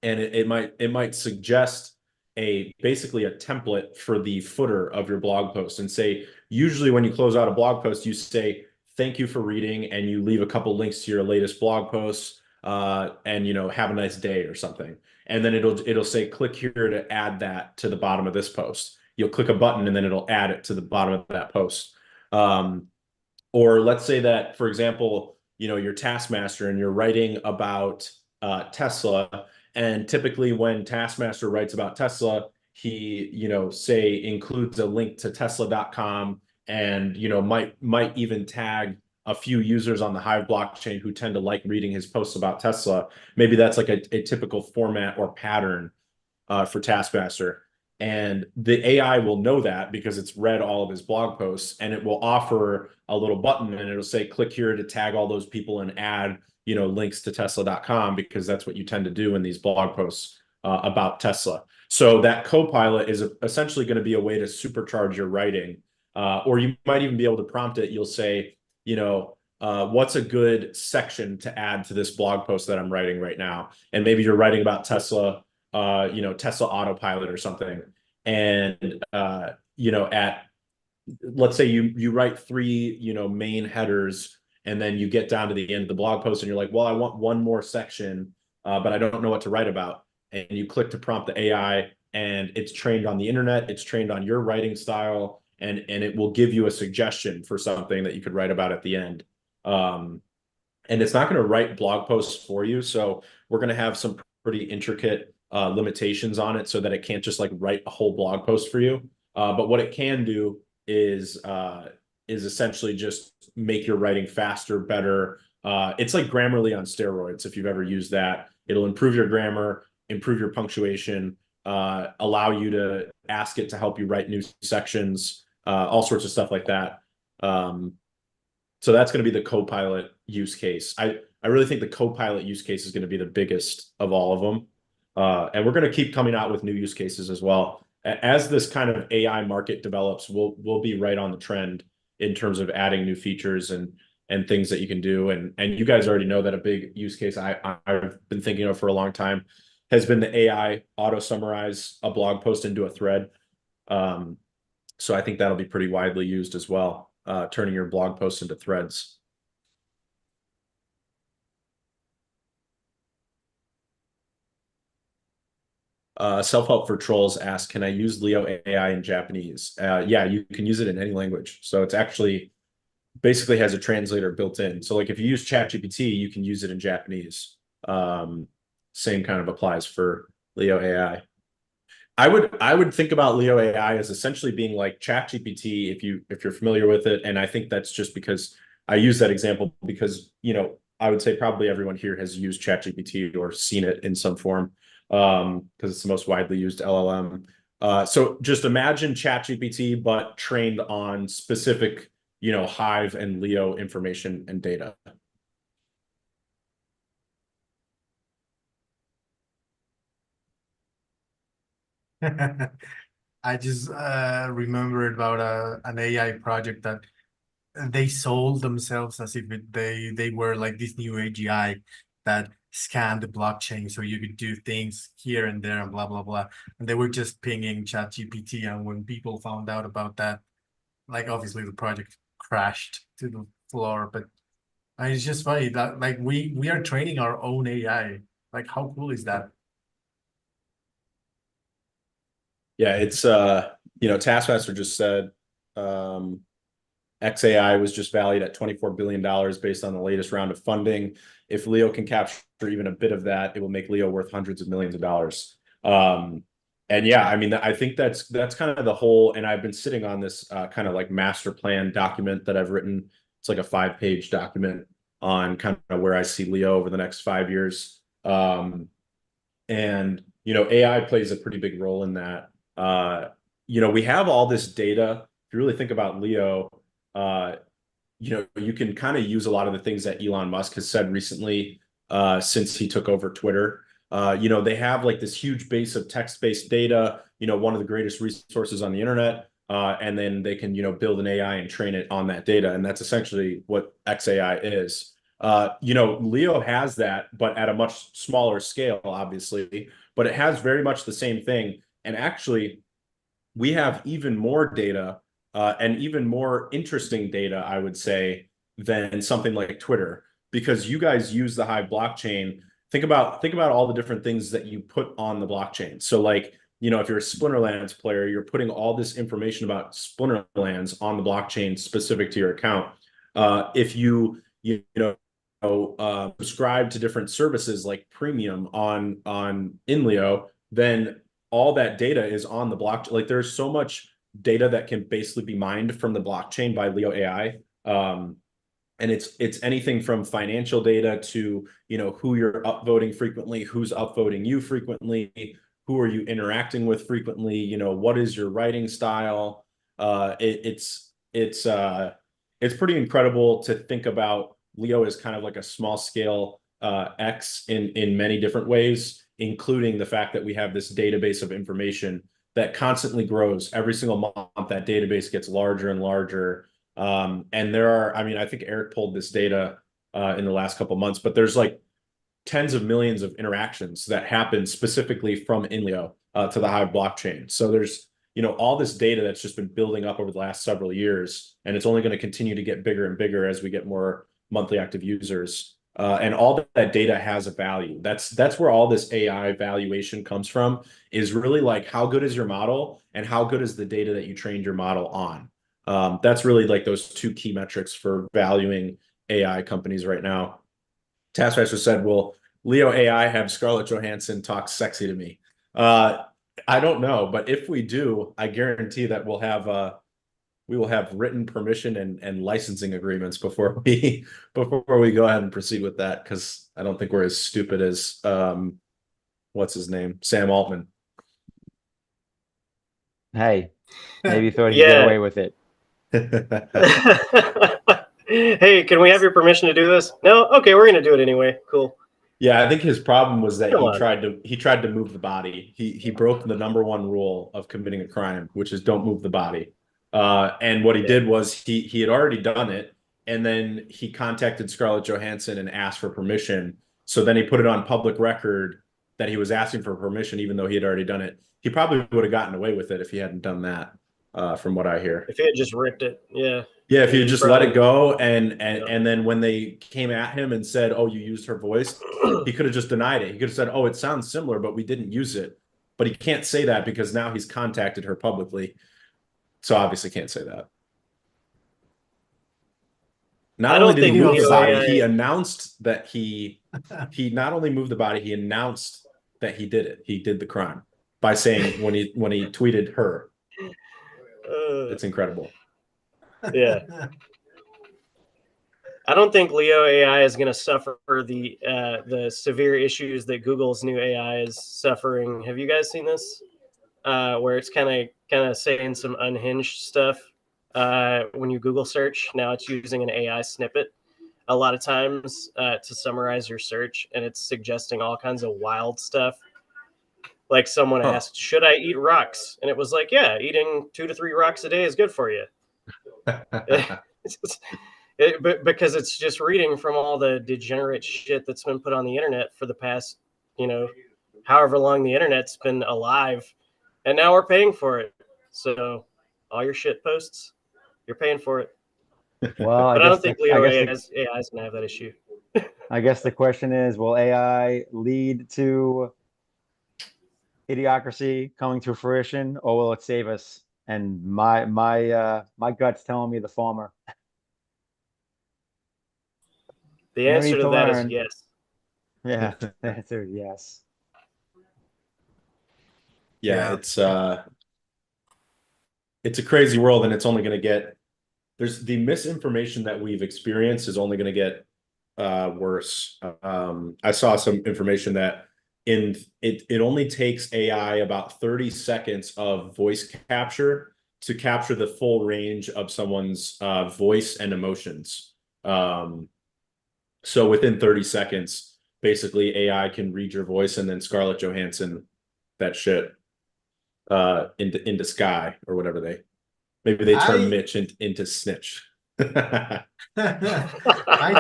and it might suggest basically a template for the footer of your blog post, and say, usually when you close out a blog post, you say thank you for reading, and you leave a couple links to your latest blog posts, and have a nice day or something. And then it'll say click here to add that to the bottom of this post. You'll click a button, and then it'll add it to the bottom of that post. Or let's say that, for example, you're Taskmaster and you're writing about Tesla. And typically when Taskmaster writes about Tesla, he, say includes a link to tesla.com, and, might even tag a few users on the Hive blockchain who tend to like reading his posts about Tesla. Maybe that's like a typical format or pattern for Taskmaster. And the AI will know that because it's read all of his blog posts, and it will offer a little button, and it'll say, click here to tag all those people and add, links to tesla.com, because that's what you tend to do in these blog posts about Tesla. So that Copilot is essentially going to be a way to supercharge your writing. Or you might even be able to prompt it. You'll say, what's a good section to add to this blog post that I'm writing right now? And maybe you're writing about Tesla, Tesla Autopilot or something. And, let's say you write 3, main headers, and then you get down to the end of the blog post and you're like, well, I want one more section, but I don't know what to write about. And you click to prompt the AI, and it's trained on the internet. It's trained on your writing style, and it will give you a suggestion for something that you could write about at the end. And it's not going to write blog posts for you. So we're going to have some pretty intricate limitations on it, so that it can't just like write a whole blog post for you. But what it can do is essentially just make your writing faster, better. It's like Grammarly on steroids. If you've ever used that, it'll improve your grammar, improve your punctuation, allow you to ask it to help you write new sections, all sorts of stuff like that. So that's going to be the Copilot use case. I really think the Copilot use case is going to be the biggest of all of them. And we're going to keep coming out with new use cases as well. As this kind of AI market develops, we'll be right on the trend in terms of adding new features and things that you can do. And you guys already know that a big use case I've been thinking of for a long time has been the AI auto summarize a blog post into a thread. So I think that'll be pretty widely used as well, turning your blog posts into threads. Self-help for trolls asks, can I use LeoAI in Japanese? Yeah, you can use it in any language. So it's actually basically has a translator built in. So like if you use ChatGPT, you can use it in Japanese. Same kind of applies for LeoAI. I would think about LeoAI as essentially being like ChatGPT if you're familiar with it. And I think that's just because I use that example because, I would say probably everyone here has used ChatGPT or seen it in some form, because it's the most widely used LLM. So just imagine ChatGPT, but trained on specific, Hive and Leo information and data. I just remembered about an AI project that they sold themselves as if they were like this new AGI that scanned the blockchain, so you could do things here and there and blah blah blah. And they were just pinging ChatGPT, and when people found out about that, like obviously the project crashed to the floor. But it's just funny that like we are training our own AI. Like how cool is that? Yeah, it's Taskmaster just said XAI was just valued at $24 billion based on the latest round of funding. If Leo can capture even a bit of that, it will make Leo worth hundreds of millions of dollars. And yeah, I mean, I think that's kind of the whole. And I've been sitting on this kind of like master plan document that I've written. It's like a 5-page document on kind of where I see Leo over the next 5 years. And AI plays a pretty big role in that. We have all this data. If you really think about Leo, uh, you can kind of use a lot of the things that Elon Musk has said recently since he took over Twitter. They have like this huge base of text-based data, one of the greatest resources on the internet. And then they can, build an AI and train it on that data. And that's essentially what XAI is. Leo has that, but at a much smaller scale, obviously, but it has very much the same thing. And actually, we have even more data and even more interesting data, I would say, than something like Twitter, because you guys use the Hive blockchain. Think about all the different things that you put on the blockchain. So like, if you're a Splinterlands player, you're putting all this information about Splinterlands on the blockchain specific to your account. If subscribe to different services like premium on INLEO, then all that data is on the blockchain. Like there's so much data that can basically be mined from the blockchain by LeoAI. And it's anything from financial data to who you're upvoting frequently, who's upvoting you frequently, who are you interacting with frequently, what is your writing style. It's pretty incredible to think about Leo as kind of like a small scale X in many different ways, including the fact that we have this database of information that constantly grows. Every single month, that database gets larger and larger. And I think Eric pulled this data in the last couple of months, but there's like tens of millions of interactions that happen specifically from INLEO to the Hive blockchain. So there's all this data that's just been building up over the last several years, and it's only going to continue to get bigger and bigger as we get more monthly active users. And all that data has a value. That's where all this AI valuation comes from, is really like how good is your model and how good is the data that you trained your model on. That's really like those two key metrics for valuing AI companies right now. Taskmaster said, "Will LeoAI have Scarlett Johansson talk sexy to me?" I don't know, but if we do, I guarantee that we will have written permission and licensing agreements before we go ahead and proceed with that, because I don't think we're as stupid as what's his name, Sam Altman. Hey, maybe you thought he'd get away with it. Hey, can we have your permission to do this? No? Okay, we're going to do it anyway. Cool. Yeah, I think his problem was that Come he tried to move the body. He broke the number one rule of committing a crime, which is don't move the body. And what he did was he had already done it, and then he contacted Scarlett Johansson and asked for permission. So then he put it on public record that he was asking for permission, even though he had already done it. He probably would have gotten away with it if he hadn't done that, from what I hear. If he had just ripped it, yeah. Yeah, if you just let it go, and Yeah. then when they came at him and said, "Oh, you used her voice," he could have just denied it. He could have said, "Oh, it sounds similar, but we didn't use it." But he can't say that because now he's contacted her publicly, so obviously can't say that. Not only did he move the body, he announced that he not only moved the body, he announced that he did it. He did the crime by saying when he tweeted her. It's incredible. Yeah. I don't think LeoAI is going to suffer the severe issues that Google's new AI is suffering. Have you guys seen this? Where it's kind of saying some unhinged stuff when you Google search. Now it's using an AI snippet a lot of times to summarize your search, and it's suggesting all kinds of wild stuff. Like someone asked, "Should I eat rocks?" And it was like, "Yeah, eating 2 to 3 rocks a day is good for you." Because it's just reading from all the degenerate shit that's been put on the internet for the past, however long the internet's been alive, and now we're paying for it. So all your shit posts, you're paying for it. Well, but I don't think AI is gonna have that issue. I guess the question is, will AI lead to idiocracy coming to fruition, or will it save us? And my gut's telling me the former. The answer to that is yes. Yeah, the answer is yes. Yeah, it's a crazy world, and it's only going to get, there's the misinformation that we've experienced is only going to get worse. I saw some information that it only takes AI about 30 seconds of voice capture to capture the full range of someone's voice and emotions. So within 30 seconds, basically AI can read your voice, and then Scarlett Johansson that shit into Sky or whatever maybe they turn Mitch into Snitch. I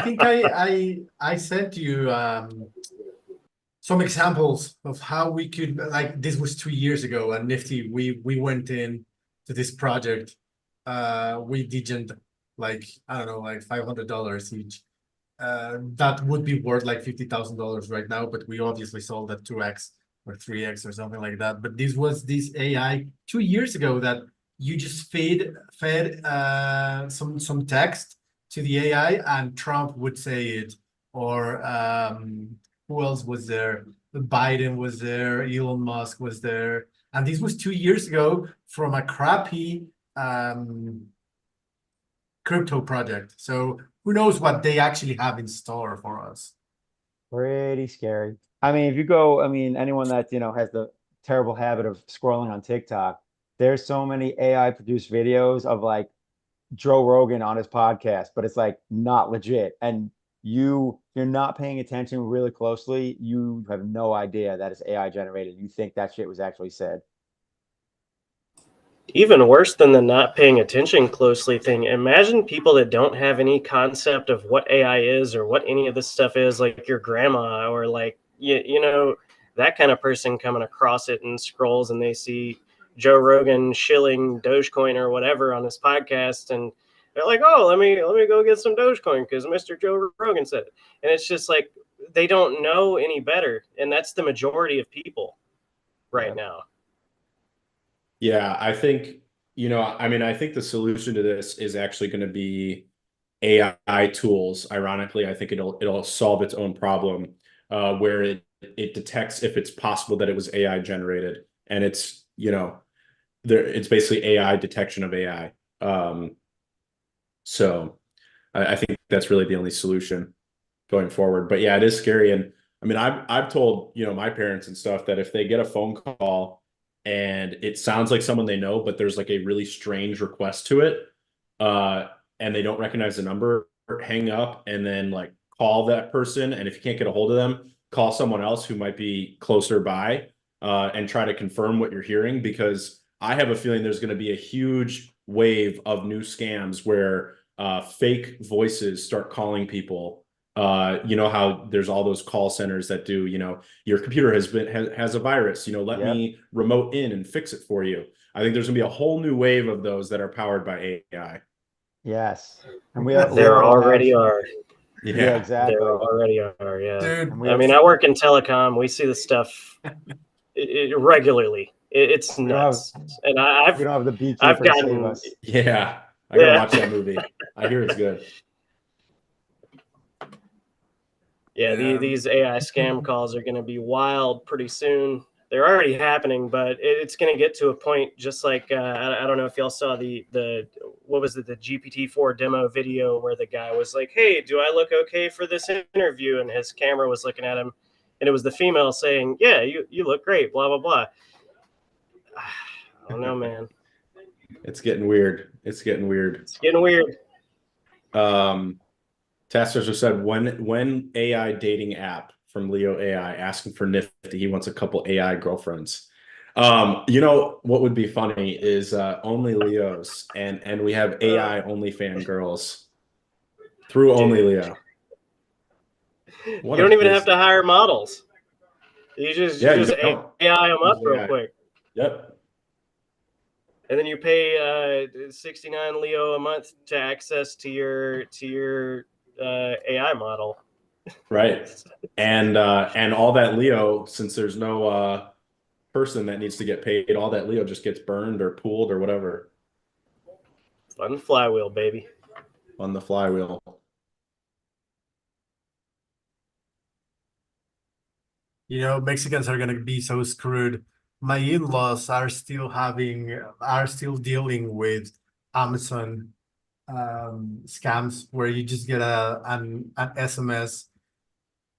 think I sent you some examples of how we could, like, this was 2 years ago, and Nifty, we went in to this project. We didn't, like, I don't know, like $500 each. That would be worth like $50,000 right now, but we obviously sold at 2x or 3x or something like that. But this was this AI 2 years ago that you just fed some text to the AI, and Trump would say it, or who else was there? Biden was there, Elon Musk was there, and this was 2 years ago from a crappy crypto project. So who knows what they actually have in store for us? Pretty scary. I mean, if you go, I mean, anyone that, has the terrible habit of scrolling on TikTok, there's so many AI produced videos of like Joe Rogan on his podcast, but it's like not legit. And you're not paying attention really closely. You have no idea that it's AI generated. You think that shit was actually said. Even worse than the not paying attention closely thing, imagine people that don't have any concept of what AI is or what any of this stuff is, like your grandma or like, that kind of person coming across it and scrolls and they see Joe Rogan shilling Dogecoin or whatever on his podcast, and they're like, oh, let me go get some Dogecoin because Mr. Joe Rogan said it. And it's just like they don't know any better. And that's the majority of people right now. Yeah, I think, I think the solution to this is actually going to be AI tools. Ironically, I think it'll solve its own problem, where it detects if it's possible that it was AI generated, and it's it's basically AI detection of AI. So I think that's really the only solution going forward. But yeah, it is scary, and I mean, I've told my parents and stuff that if they get a phone call and it sounds like someone they know, but there's like a really strange request to it, and they don't recognize the number, hang up, and then like call that person. And if you can't get a hold of them, call someone else who might be closer by, and try to confirm what you're hearing, because I have a feeling there's going to be a huge wave of new scams where fake voices start calling people. You know how there's all those call centers that do, your computer has a virus, let Yep. me remote in and fix it for you. I think there's gonna be a whole new wave of those that are powered by AI. Yes. And There already are. Yeah, exactly. There already are, yeah. Dude, I mean, I work in telecom. We see this stuff regularly. It's nuts. And we don't have the beekeeper I've to save gotten, us. Yeah, I gotta watch that movie. I hear it's good. Yeah, these AI scam calls are going to be wild pretty soon. They're already happening, but it's going to get to a point just like I don't know if y'all saw the what was it, the GPT-4 demo video where the guy was like, "Hey, do I look okay for this interview?" And his camera was looking at him, and it was the female saying, "Yeah, you look great." Blah blah blah. I don't know, man. It's getting weird. It's getting weird. It's getting weird. Testers have said when AI dating app from LEOai asking for Nifty, he wants a couple AI girlfriends. What would be funny is only Leos, and we have AI only fan girls through only Leo. You don't even have to hire models. You just AI them up real quick. Yep. And then you pay 69 Leo a month to access to your AI model. Right. And all that Leo, since there's no person that needs to get paid, all that Leo just gets burned or pooled or whatever. Fun flywheel, baby. On the flywheel. Mexicans are gonna be so screwed my in-laws are still dealing with Amazon scams where you just get an SMS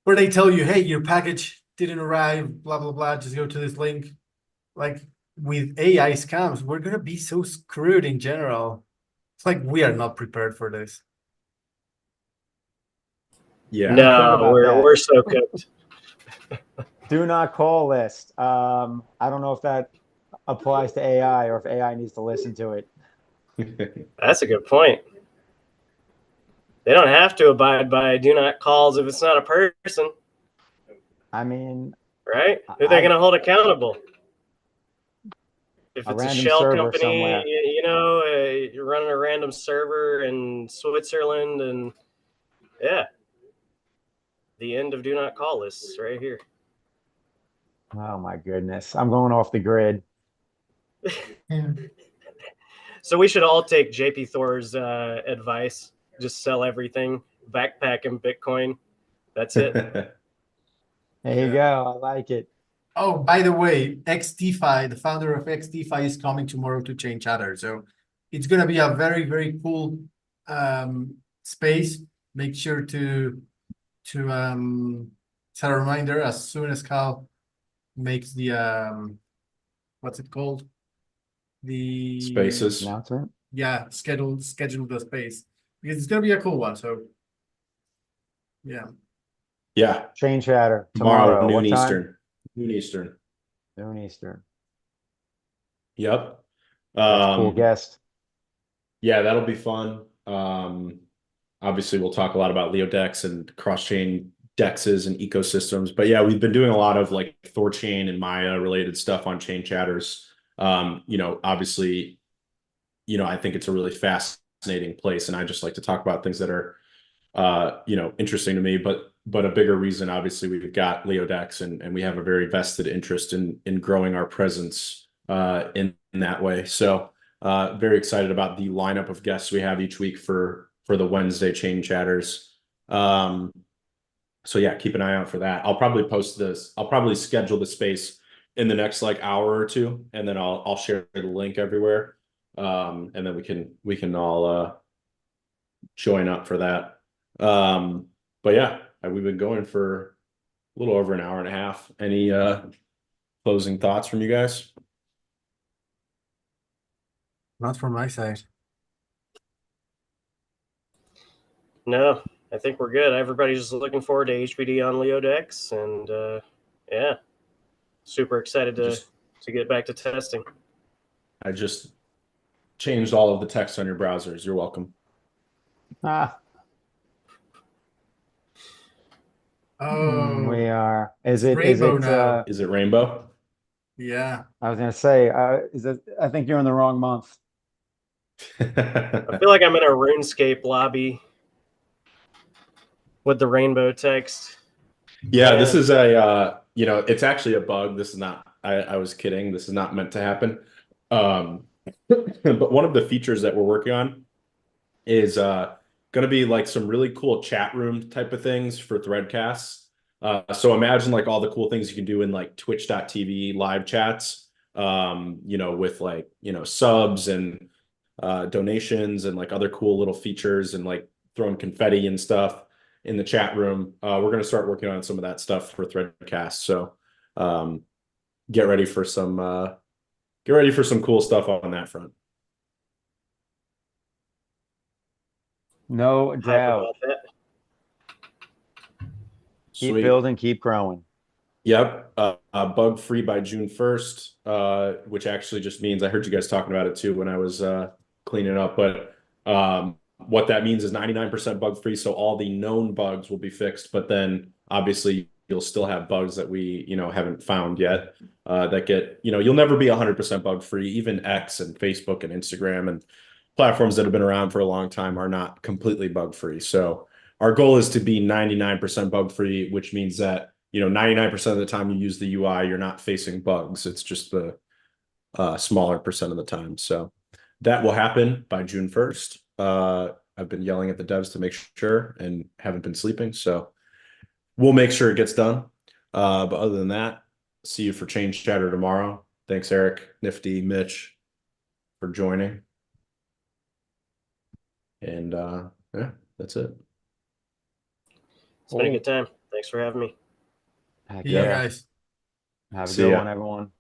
where they tell you, hey, your package didn't arrive, blah blah blah, just go to this link. Like with AI scams, we're gonna be so screwed in general. It's like we are not prepared for this. Yeah. No, about that. we're so cooked. Do not call list. I don't know if that applies to AI or if AI needs to listen to it. That's a good point. They don't have to abide by do not calls if it's not a person, I mean, right? Who are they going to hold accountable? If a it's a random shell server company, somewhere. you're running a random server in Switzerland, and yeah, the end of do not call lists right here. Oh my goodness. I'm going off the grid. Yeah. So we should all take JP Thor's advice. Just sell everything, backpack in Bitcoin. That's it. There Yeah. you go. I like it. Oh, by the way, XDeFi, the founder of XDeFi, is coming tomorrow to Chain Chatter. So it's going to be a very, very cool space. Make sure to set a reminder as soon as Cal makes the what's it called? The Spaces. Announcement. Yeah, schedule the space because it's going to be a cool one. So yeah. Yeah. Chain Chatter Tomorrow, tomorrow. noon What time? Eastern. Noon Eastern. Noon Eastern. Yep. That's a cool guest. Yeah, that'll be fun. Obviously, we'll talk a lot about Leo Dex and cross-chain dexes and ecosystems. But yeah, we've been doing a lot of like Thorchain and Maya related stuff on Chain Chatters. Obviously, I think it's a really fascinating place, and I just like to talk about things that are, interesting to me. But a bigger reason, obviously, we've got Leo Dex, and we have a very vested interest in growing our presence in that way. So. Very excited about the lineup of guests we have each week for the Wednesday Chain Chatters. So yeah, keep an eye out for that. I'll probably post this. I'll probably schedule the space in the next like hour or two, and then I'll share the link everywhere. And then we can all join up for that. But yeah, we've been going for a little over an hour and a half. Any closing thoughts from you guys? Not from my side. No, I think we're good. Everybody's just looking forward to HBD on Leo Dex, and yeah, super excited to get back to testing. I just changed all of the text on your browsers. You're welcome. Ah. Oh, We are. Is it's it? rainbow now. Is it rainbow? Yeah. I was gonna say. Is it? I think you're in the wrong month. I feel like I'm in a RuneScape lobby with the rainbow text. Yeah, this is a it's actually a bug. This is not, I was kidding. This is not meant to happen. But one of the features that we're working on is going to be like some really cool chat room type of things for Threadcasts. So imagine like all the cool things you can do in like twitch.tv live chats, with like, subs and donations and like other cool little features and like throwing confetti and stuff in the chat room. We're going to start working on some of that stuff for Threadcast. So get ready for some cool stuff on that front. No doubt. Keep Sweet. building, keep growing. Yep. Bug free by June 1st, which actually just means I heard you guys talking about it too when I was cleaning up. But what that means is 99% bug free. So all the known bugs will be fixed, but then obviously you'll still have bugs that we, haven't found yet that get, you'll never be 100% bug free. Even X and Facebook and Instagram and platforms that have been around for a long time are not completely bug free. So our goal is to be 99% bug free, which means that 99% of the time you use the UI, you're not facing bugs. It's just the smaller percent of the time. So that will happen by June 1st. I've been yelling at the devs to make sure and haven't been sleeping. So we'll make sure it gets done. But other than that, see you for Change Chatter tomorrow. Thanks, Eric, Nifty, Mitch, for joining. And yeah, that's it. It's been a good time. Thanks for having me. Heck Yeah, yeah. guys. Have a See good ya. one, everyone.